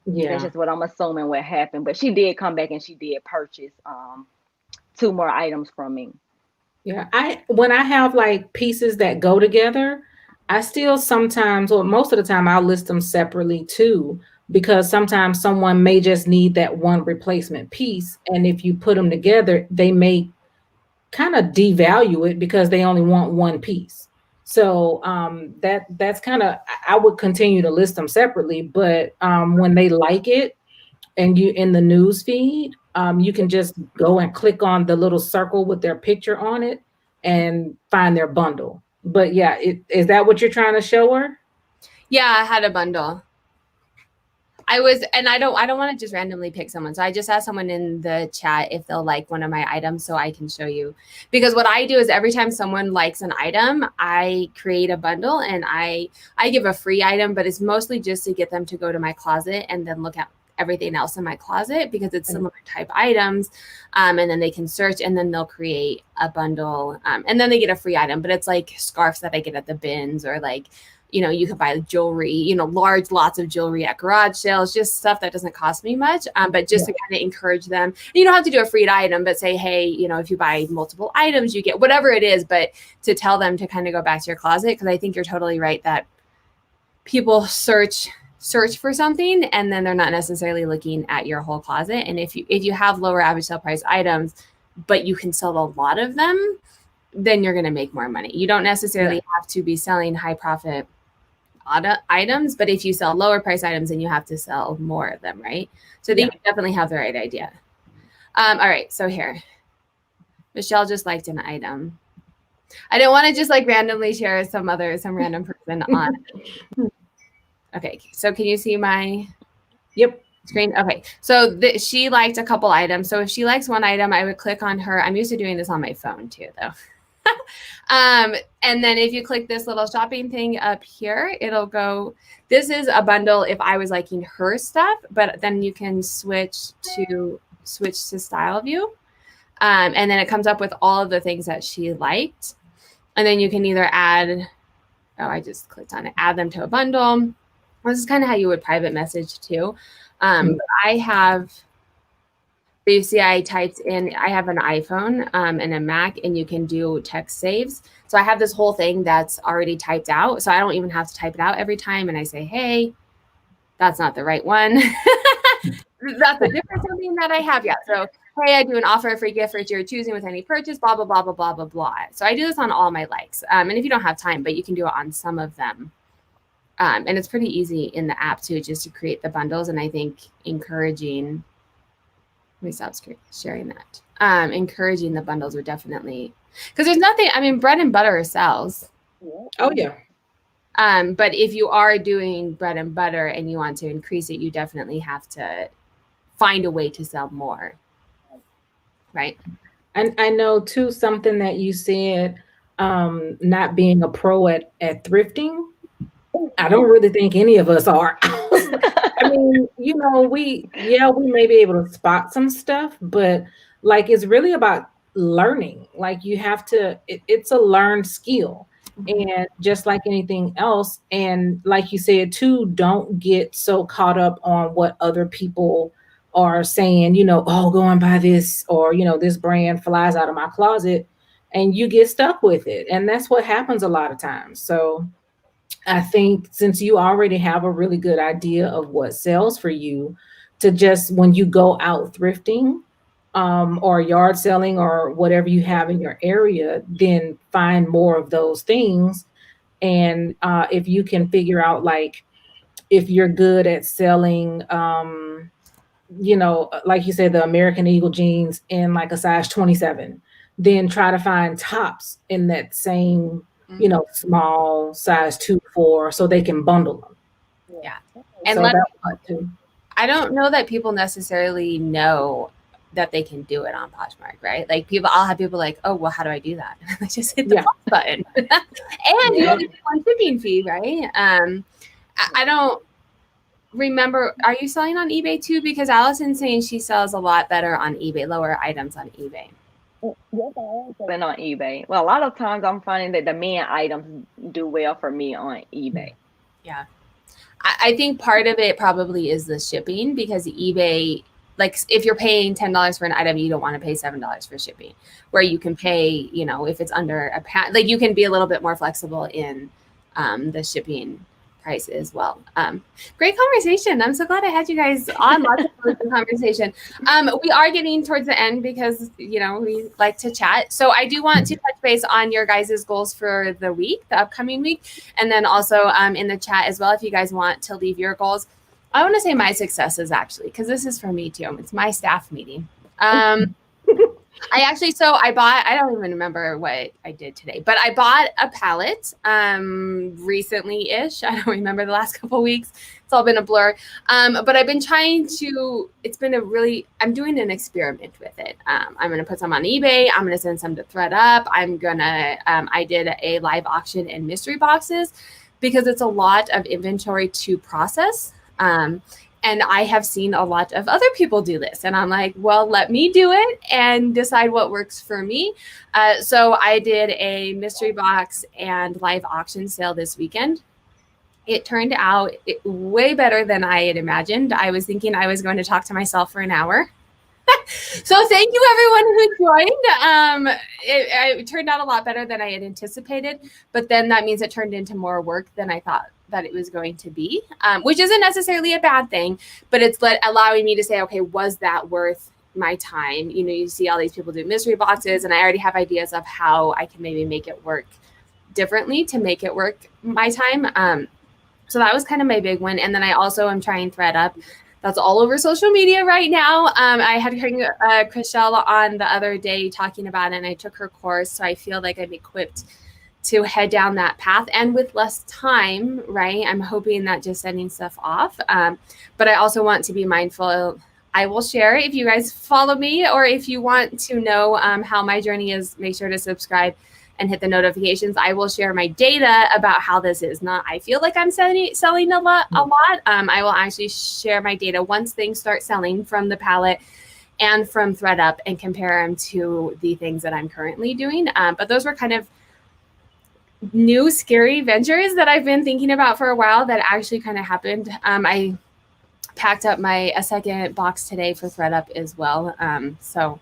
C: that's just what I'm assuming what happened. But she did come back and she did purchase 2 more items from me.
B: Yeah, when I have like pieces that go together, I still sometimes, or most of the time, I'll list them separately too, because sometimes someone may just need that one replacement piece. And if you put them together, they may kind of devalue it because they only want one piece. So that's kind of, I would continue to list them separately, but when they like it and you in the news feed, you can just go and click on the little circle with their picture on it and find their bundle. But yeah, is that what you're trying to show her?
A: Yeah, I had a bundle. I don't want to just randomly pick someone. So I just asked someone in the chat if they'll like one of my items so I can show you. Because what I do is every time someone likes an item, I create a bundle and I give a free item, but it's mostly just to get them to go to my closet and then look at everything else in my closet, because it's similar type items. And then they can search and then they'll create a bundle. And then they get a free item, but it's like scarves that I get at the bins, or like, you can buy jewelry, large lots of jewelry at garage sales, just stuff that doesn't cost me much. But just to kind of encourage them, you don't have to do a free item, but say, hey, if you buy multiple items, you get whatever it is, but to tell them to kind of go back to your closet. Cause I think you're totally right that people search for something and then they're not necessarily looking at your whole closet. And if you have lower average sale price items, but you can sell a lot of them, then you're going to make more money. You don't necessarily have to be selling high profit items, but if you sell lower price items, then you have to sell more of them, right? So I think you definitely have the right idea. All right, so here, Michelle just liked an item. I didn't want to just like randomly share some random person on. Okay, so can you see my?
B: Yep.
A: Screen. Okay. So she liked a couple items. So if she likes one item, I would click on her. I'm used to doing this on my phone too, though. And then if you click this little shopping thing up here, it'll go, this is a bundle if I was liking her stuff, but then you can switch to style view. And then it comes up with all of the things that she liked. And then you can either add, I just clicked on it, add them to a bundle. This is kind of how you would private message too. I have, you see I typed in, I have an iPhone and a Mac, and you can do text saves. So I have this whole thing that's already typed out. So I don't even have to type it out every time. And I say, hey, that's not the right one. That's a different something that I have yet. So, hey, I do an offer, a free gift for your choosing with any purchase, blah, blah, blah, blah, blah, blah, blah. So I do this on all my likes. And if you don't have time, but you can do it on some of them. And it's pretty easy in the app too, just to create the bundles. And I think encouraging, let me stop sharing that. Encouraging the bundles are definitely, because there's nothing, I mean, bread and butter sells.
B: Oh, yeah.
A: But if you are doing bread and butter and you want to increase it, you definitely have to find a way to sell more. Right.
B: And I know too, something that you said, not being a pro at thrifting. I don't really think any of us are. I mean, you know, we may be able to spot some stuff, but like, it's really about learning. Like, you have to, it's a learned skill. And just like anything else, and like you said too, don't get so caught up on what other people are saying, you know, oh, go and buy this, or, you know, this brand flies out of my closet, and you get stuck with it. And that's what happens a lot of times. So I think since you already have a really good idea of what sells for you, to just, when you go out thrifting, or yard selling or whatever you have in your area, then find more of those things. And if you can figure out, like, if you're good at selling, you know, like you said, the American Eagle jeans in like a size 27, then try to find tops in that same, you know, small size 2, 4, so they can bundle them.
A: Yeah. And
B: so
A: I don't know that people necessarily know that they can do it on Poshmark, right? Like, I'll have people like, oh, well, how do I do that? I just hit the plus button. And you only pay one shipping fee, right? I don't remember, are you selling on eBay too? Because Allison's saying she sells a lot better on eBay, lower items on eBay.
C: Yes, I am selling on eBay. Well, a lot of times I'm finding that the men items do well for me on eBay.
A: Yeah. I think part of it probably is the shipping, because eBay, like, if you're paying $10 for an item, you don't want to pay $7 for shipping, where you can pay, you know, if it's under a pound, like, you can be a little bit more flexible in the shipping price as well. Great conversation. I'm so glad I had you guys on. Lots of fun conversation. We are getting towards the end because, you know, we like to chat. So I do want to touch base on your guys' goals for the week, the upcoming week, and then also in the chat as well, if you guys want to leave your goals. I want to say my successes, actually, because this is for me too. It's my staff meeting. I bought, I don't even remember what I did today, but I bought a pallet recently-ish. I don't remember the last couple of weeks. It's all been a blur. But I've been trying to, I'm doing an experiment with it. I'm going to put some on eBay. I'm going to send some to ThreadUp. I did a live auction in mystery boxes because it's a lot of inventory to process. And I have seen a lot of other people do this. And I'm like, well, let me do it and decide what works for me. So I did a mystery box and live auction sale this weekend. It turned out way better than I had imagined. I was thinking I was going to talk to myself for an hour. So thank you, everyone who joined. It turned out a lot better than I had anticipated. But then that means it turned into more work than I thought that it was going to be, which isn't necessarily a bad thing, but it's allowing me to say, okay, was that worth my time? You know, you see all these people do mystery boxes, and I already have ideas of how I can maybe make it work differently to make it work my time. So that was kind of my big one. And then I also am trying ThreadUp. That's all over social media right now. I had Chriselle on the other day talking about it, and I took her course, so I feel like I'm equipped to head down that path, and with less time, right? I'm hoping that just sending stuff off. But I also want to be mindful. I will share if you guys follow me, or if you want to know how my journey is, make sure to subscribe and hit the notifications. I will share my data about how this is not, I feel like I'm selling a lot. I will actually share my data once things start selling from the palette and from ThreadUp, and compare them to the things that I'm currently doing. But those were kind of new scary ventures that I've been thinking about for a while that actually kind of happened. I packed up a second box today for ThreadUp as well. So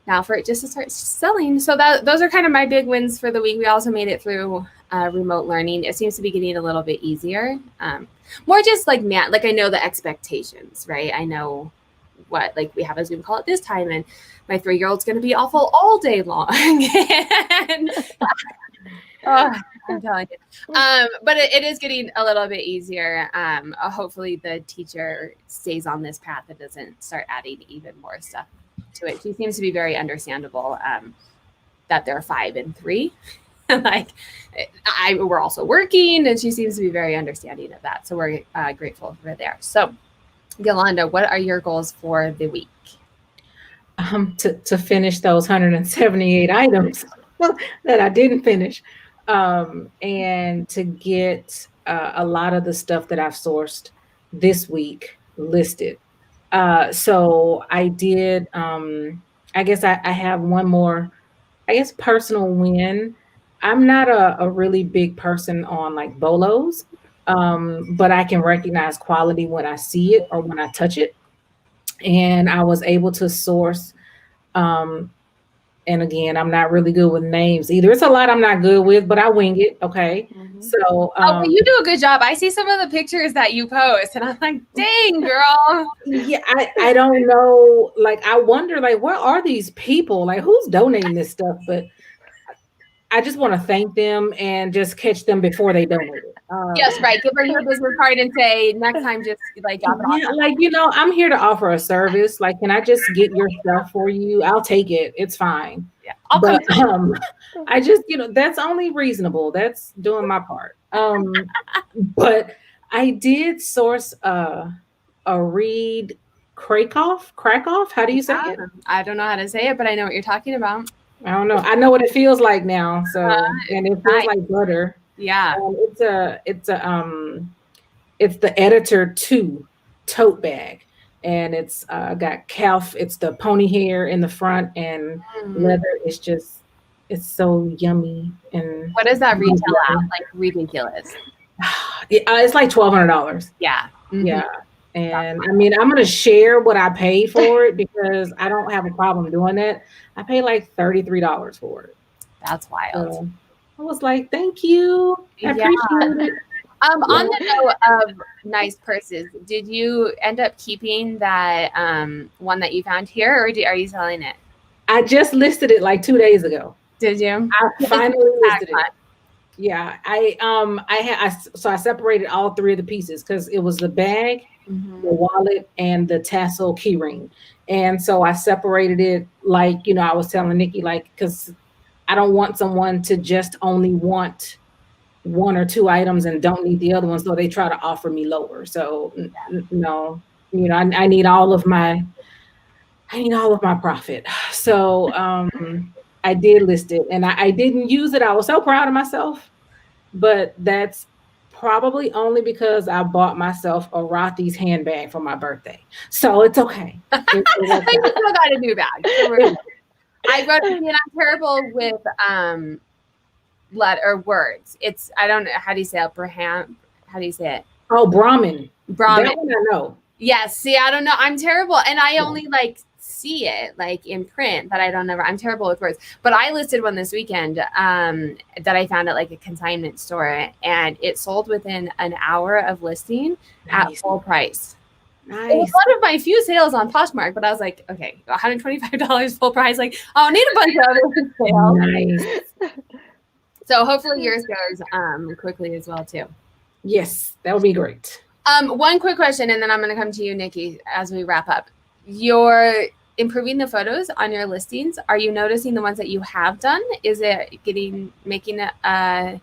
A: now for it just to start selling. So those are kind of my big wins for the week. We also made it through remote learning. It seems to be getting a little bit easier. More just like I know the expectations, right? I know what we have a Zoom call at this time, and my 3-year-old's going to be awful all day long. And, I'm telling you. But it is getting a little bit easier. Hopefully the teacher stays on this path and doesn't start adding even more stuff to it. She seems to be very understandable that they're 5 and 3. We're also working, and she seems to be very understanding of that. So we're grateful for there. So Yolanda, what are your goals for the week?
B: To finish those 178 items that I didn't finish, and to get a lot of the stuff that I've sourced this week listed. So I did, I guess I have one more, personal win. I'm not a really big person on bolos, but I can recognize quality when I see it or when I touch it. And I was able to source, and again, I'm not really good with names either. It's a lot I'm not good with, but I wing it. Okay. Mm-hmm. So,
A: but you do a good job. I see some of the pictures that you post, and I'm like, dang, girl.
B: Yeah. I don't know. I wonder, what are these people? Who's donating this stuff? But I just want to thank them and just catch them before they donate it.
A: Yes, right. Give her your business card and say, next time, just drop it off.
B: I'm here to offer a service. Can I just get your stuff for you? I'll take it. It's fine.
A: Yeah.
B: But I just, that's only reasonable. That's doing my part. But I did source a Reed Krakoff. How do you say it?
A: I don't know how to say it, but I know what you're talking about.
B: I don't know. I know what it feels like now. So, and it feels like butter.
A: Yeah.
B: It's the Editor 2 tote bag, and it's got calf. It's the pony hair in the front, and leather. It's so yummy. And
A: what does that retail at? Ridiculous.
B: It's like $1,200.
A: Yeah.
B: Mm-hmm. Yeah. And I mean, I'm going to share what I pay for it because I don't have a problem doing it. I pay $33 for it.
A: That's wild.
B: So I was like, thank you. I appreciate it.
A: On the note of nice purses, did you end up keeping that one that you found here, or are you selling it?
B: I just listed it 2 days ago.
A: Did you?
B: I finally listed it. Yeah, I separated all 3 of the pieces because it was the bag, the wallet, and the tassel key ring. And so I separated it I was telling Nikki, because I don't want someone to just only want 1 or 2 items and don't need the other one. So they try to offer me lower. So no, I need all of my profit. So I did list it, and I didn't use it. I was so proud of myself, but that's probably only because I bought myself a Rothy's handbag for my birthday. So it's okay.
A: I still got a new bag. I wrote it, and I'm terrible with words. It's, I don't know, how do you say it? How do you say it?
B: Oh, Brahmin.
A: That
B: one I know.
A: Yes. See, I don't know. I'm terrible, and I only see it in print, but I'm terrible with words. But I listed one this weekend that I found at a consignment store, and it sold within an hour of listing at full price. Nice. It was one of my few sales on PoshMark, but I was like, okay, $125 full price. I don't need a bunch of other sales.
B: Nice.
A: So hopefully yours goes quickly as well too.
B: Yes, that would be great.
A: One quick question, and then I'm going to come to you, Nikki, as we wrap up. Your improving the photos on your listings? Are you noticing the ones that you have done? Is it making a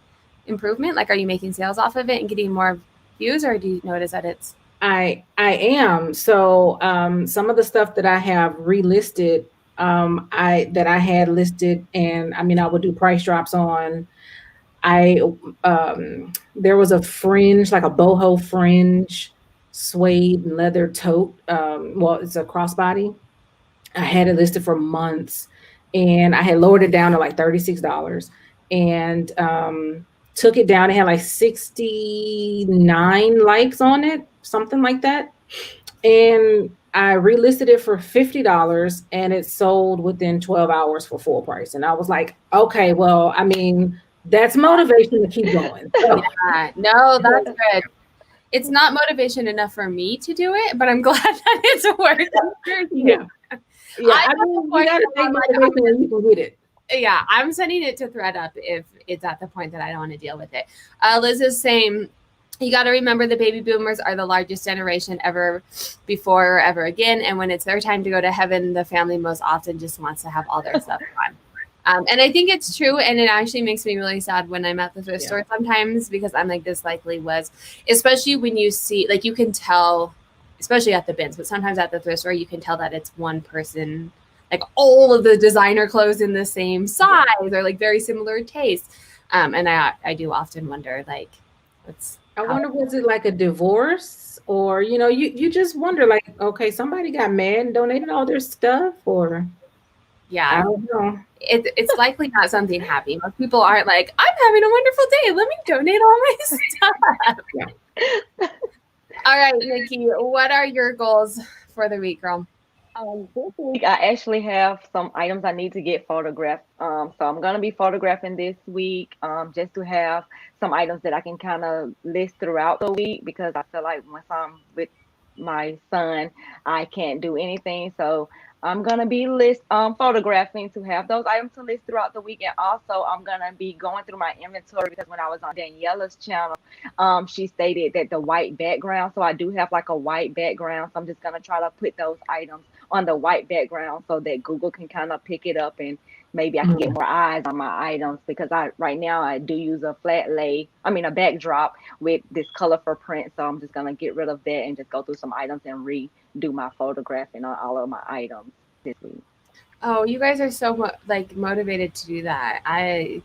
A: improvement? Like, are you making sales off of it and getting more views, or do you notice that it's?
B: I am. So some of the stuff that I have relisted, I had listed, and I mean I would do price drops on. I there was a fringe, like a boho fringe, suede and leather tote. Well, it's a crossbody. I had it listed for months, and I had lowered it down to like $36, and took it down. It had like 69 likes on it, something like that. And I relisted it for $50, and it sold within 12 hours for full price. And I was like, okay, well, I mean, that's motivation to keep going. So,
A: Yeah, no, that's good. It's not motivation enough for me to do it, but I'm glad that it's worth it.
B: yeah. I mean, you gotta take motivation when you can get it.
A: Yeah, I'm sending it to ThreadUp if it's at the point that I don't want to deal with it. Liz is saying, you got to remember the baby boomers are the largest generation ever before or ever again. And when it's their time to go to heaven, the family most often just wants to have all their stuff gone. And I think it's true. And it actually makes me really sad when I'm at the thrift store sometimes, because I'm like, this likely was, especially when you see, like, you can tell, especially at the bins, but sometimes at the thrift store, you can tell that it's one person, like all of the designer clothes in the same size or like very similar taste. And I do often wonder, like,
B: was it like a divorce, or, you just wonder, like, okay, somebody got mad and donated all their stuff, or I don't know.
A: It's likely not something happy. Most people aren't like, I'm having a wonderful day, let me donate all my stuff.
B: Yeah.
A: All right, Nikki, what are your goals for the week, girl?
C: This week I actually have some items I need to get photographed. So I'm gonna be photographing this week, just to have some items that I can kind of list throughout the week, because I feel like once I'm with my son, I can't do anything. So I'm gonna be photographing to have those items to list throughout the week. And also I'm gonna be going through my inventory, because when I was on Daniela's channel, she stated that the white background. So I do have like a white background. So I'm just gonna try to put those items on the white background so that Google can kind of pick it up, and maybe I can get more eyes on my items, because right now I do use a a backdrop with this colorful print. So I'm just gonna get rid of that and just go through some items and redo my photographing on all of my items this week.
A: Oh, you guys are so motivated to do that.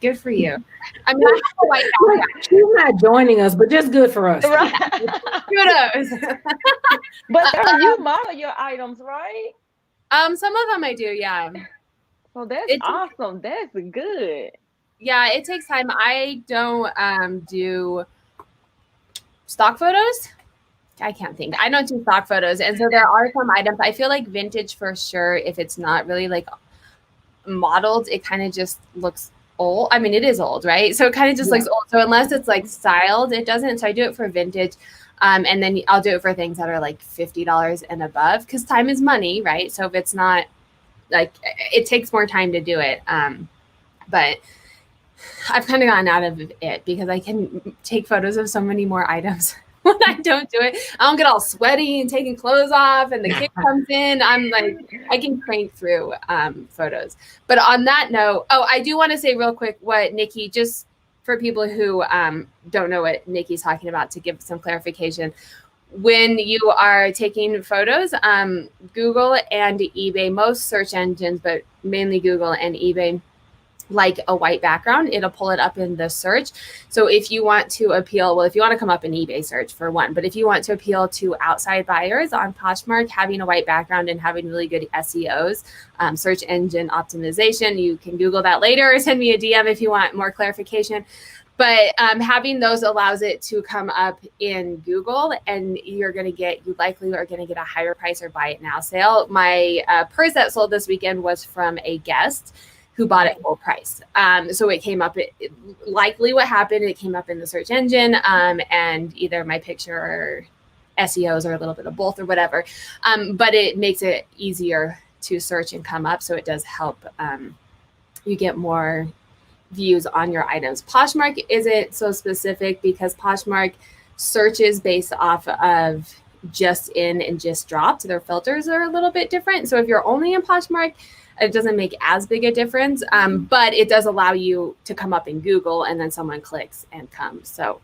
A: Good for you. I mean, I have a white background.
B: She's not joining us, but just good for us.
C: Right.
A: Kudos.
C: But you model your items, right?
A: Some of them I do, yeah.
C: So that's awesome. That's good.
A: Yeah, it takes time. I don't do stock photos. I can't think. I don't do stock photos. And so there are some items. I feel like vintage for sure, if it's not really like modeled, it kind of just looks old. I mean, it is old, right? So it kind of just looks old. So unless it's like styled, it doesn't. So I do it for vintage. And then I'll do it for things that are like $50 and above, because time is money, right? So if it's not, like, it takes more time to do it. But I've kind of gotten out of it because I can take photos of so many more items when I don't do it. I don't get all sweaty and taking clothes off and the kid comes in. I'm like, I can crank through photos. But on that note, I do want to say real quick what Nikki, just for people who don't know what Nikki's talking about, to give some clarification. When you are taking photos, Google and eBay, most search engines, but mainly Google and eBay, like a white background, it'll pull it up in the search. So if you want to appeal, if you want to come up in eBay search for one, but if you want to appeal to outside buyers on PoshMark, having a white background and having really good SEOs, search engine optimization, you can Google that later or send me a DM if you want more clarification. But having those allows it to come up in Google, and you likely are going to get a higher price or buy it now sale. My purse that sold this weekend was from a guest who bought it full price. So it came up, likely what happened, it came up in the search engine, and either my picture or SEOs or a little bit of both or whatever. But it makes it easier to search and come up. So it does help you get more views on your items. Poshmark isn't so specific because Poshmark searches based off of just in and just dropped. Their filters are a little bit different. So if you're only in Poshmark, it doesn't make as big a difference, but it does allow you to come up in Google and then someone clicks and comes. So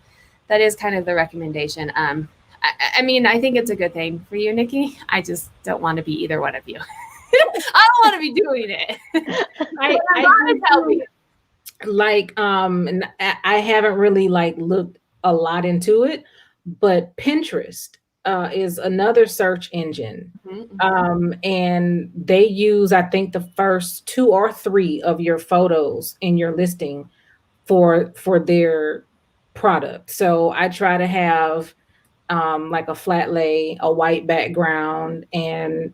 A: that is kind of the recommendation. I mean, I think it's a good thing for you, Nikki. I just don't want to be either one of you. I don't want to be doing it.
B: I tell you, like, and I haven't really like looked a lot into it, but Pinterest is another search engine. And they use, I think, the first 2 or 3 of your photos in your listing for their product. So I try to have like a flat lay, a white background, and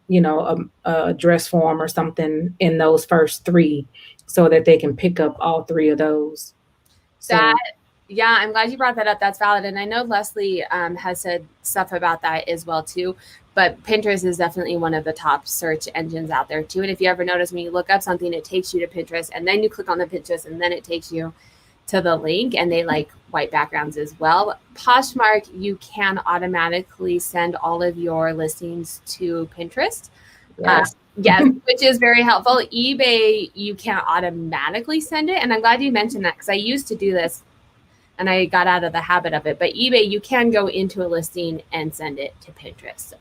B: a dress form or something in those first 3, so that they can pick up all 3 of those.
A: Yeah, I'm glad you brought that up. That's valid. And I know Leslie has said stuff about that as well too. But Pinterest is definitely one of the top search engines out there too. And if you ever notice, when you look up something, it takes you to Pinterest, and then you click on the Pinterest, and then it takes you to the link, and they like white backgrounds as well. Poshmark, you can automatically send all of your listings to Pinterest. Yes, which is very helpful. eBay, you can't automatically send it. And I'm glad you mentioned that, because I used to do this and I got out of the habit of it. But eBay, you can go into a listing and send it to Pinterest.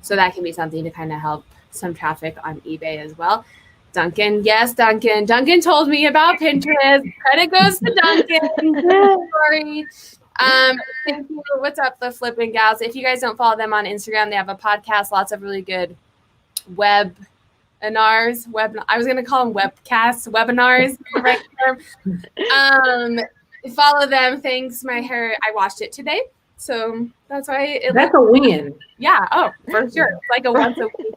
A: So that can be something to kind of help some traffic on eBay as well. Duncan, yes, Duncan. Duncan told me about Pinterest. Credit goes to Duncan. Sorry. Thank you. What's up, the Flippin' Gals? If you guys don't follow them on Instagram, they have a podcast, lots of really good webinars. I was going to call them webcasts, webinars. The right term. Follow them. Thanks. My hair, I washed it today. So that's why
B: that's a win.
A: Yeah. Oh, for sure. It's like a once a week.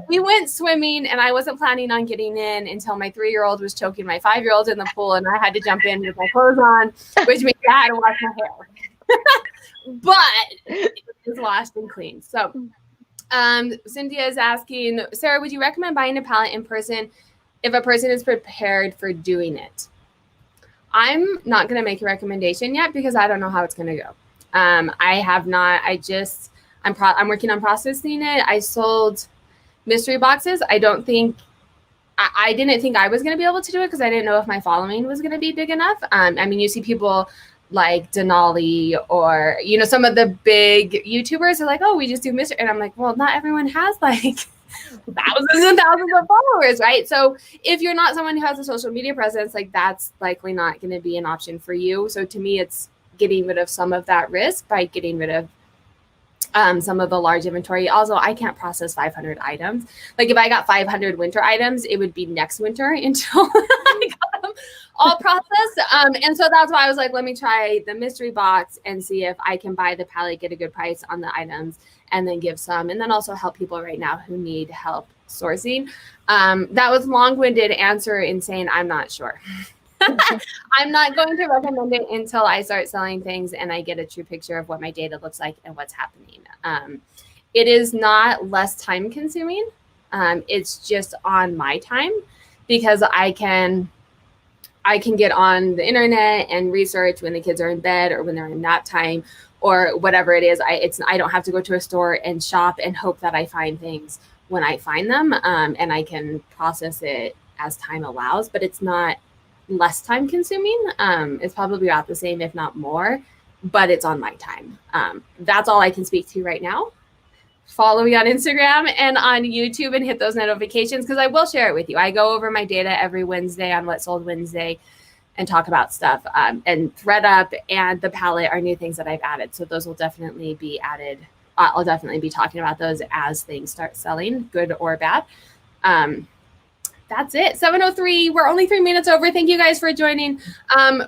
A: We went swimming, and I wasn't planning on getting in until my 3-year-old was choking my 5-year-old in the pool, and I had to jump in with my clothes on, which means I had to wash my hair. But it was washed and clean. So Cynthia is asking, Sarah, would you recommend buying a palette in person if a person is prepared for doing it? I'm not going to make a recommendation yet, because I don't know how it's going to go. I have not. I'm working on processing it. I sold mystery boxes. I didn't think I was going to be able to do it, because I didn't know if my following was going to be big enough. I mean, you see people like Denali, or, some of the big YouTubers are like, oh, we just do mystery. And I'm like, well, not everyone has like thousands and thousands of followers, right? So if you're not someone who has a social media presence, like, that's likely not going to be an option for you. So to me, it's getting rid of some of that risk by getting rid of some of the large inventory. Also, I can't process 500 items. Like, if I got 500 winter items, it would be next winter until I got them all processed. And so that's why I was like, let me try the mystery box and see if I can buy the palette, get a good price on the items, and then give some, and then also help people right now who need help sourcing. That was long-winded answer in saying I'm not sure. I'm not going to recommend it until I start selling things and I get a true picture of what my data looks like and what's happening. It is not less time consuming. It's just on my time, because I can get on the internet and research when the kids are in bed or when they're in nap time or whatever it is. I don't have to go to a store and shop and hope that I find things when I find them, and I can process it as time allows, but it's not less time consuming. It's probably about the same, if not more, but it's on my time. That's all I can speak to right now. Follow me on Instagram and on YouTube and hit those notifications, because I will share it with you. I go over my data every Wednesday on What Sold Wednesday and talk about stuff. And ThreadUp and the palette are new things that I've added. So those will definitely be added. I'll definitely be talking about those as things start selling, good or bad. That's it. 7:03. We're only 3 minutes over. Thank you guys for joining.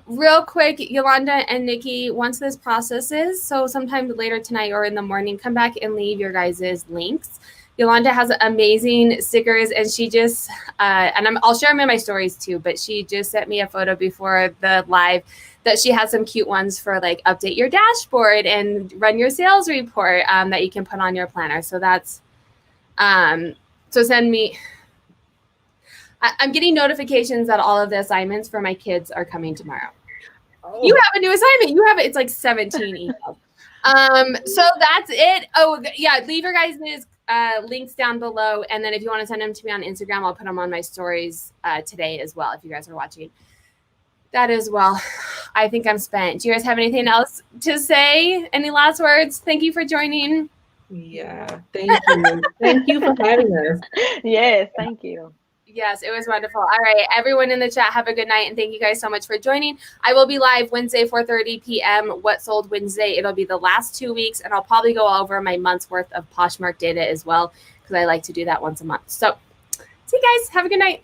A: Real quick, Yolanda and Nikki, once this processes, so sometime later tonight or in the morning, come back and leave your guys' links. Yolanda has amazing stickers, and she just, I'll share them in my stories too, but she just sent me a photo before the live that she has some cute ones for like update your dashboard and run your sales report that you can put on your planner. So that's, so send me. I'm getting notifications that all of the assignments for my kids are coming tomorrow. Oh. You have a new assignment. It's like 17 emails. So that's it. Oh, yeah. Leave your guys' links down below. And then if you want to send them to me on Instagram, I'll put them on my stories today as well, if you guys are watching that as well. I think I'm spent. Do you guys have anything else to say? Any last words? Thank you for joining.
B: Yeah, thank you. Thank you for having us.
C: Yes, thank you.
A: Yes, it was wonderful. All right, everyone in the chat, have a good night, and thank you guys so much for joining. I will be live Wednesday, 4:30 p.m. What Sold Wednesday. It'll be the last 2 weeks, and I'll probably go over my month's worth of PoshMark data as well, because I like to do that once a month. So, see you guys. Have a good night.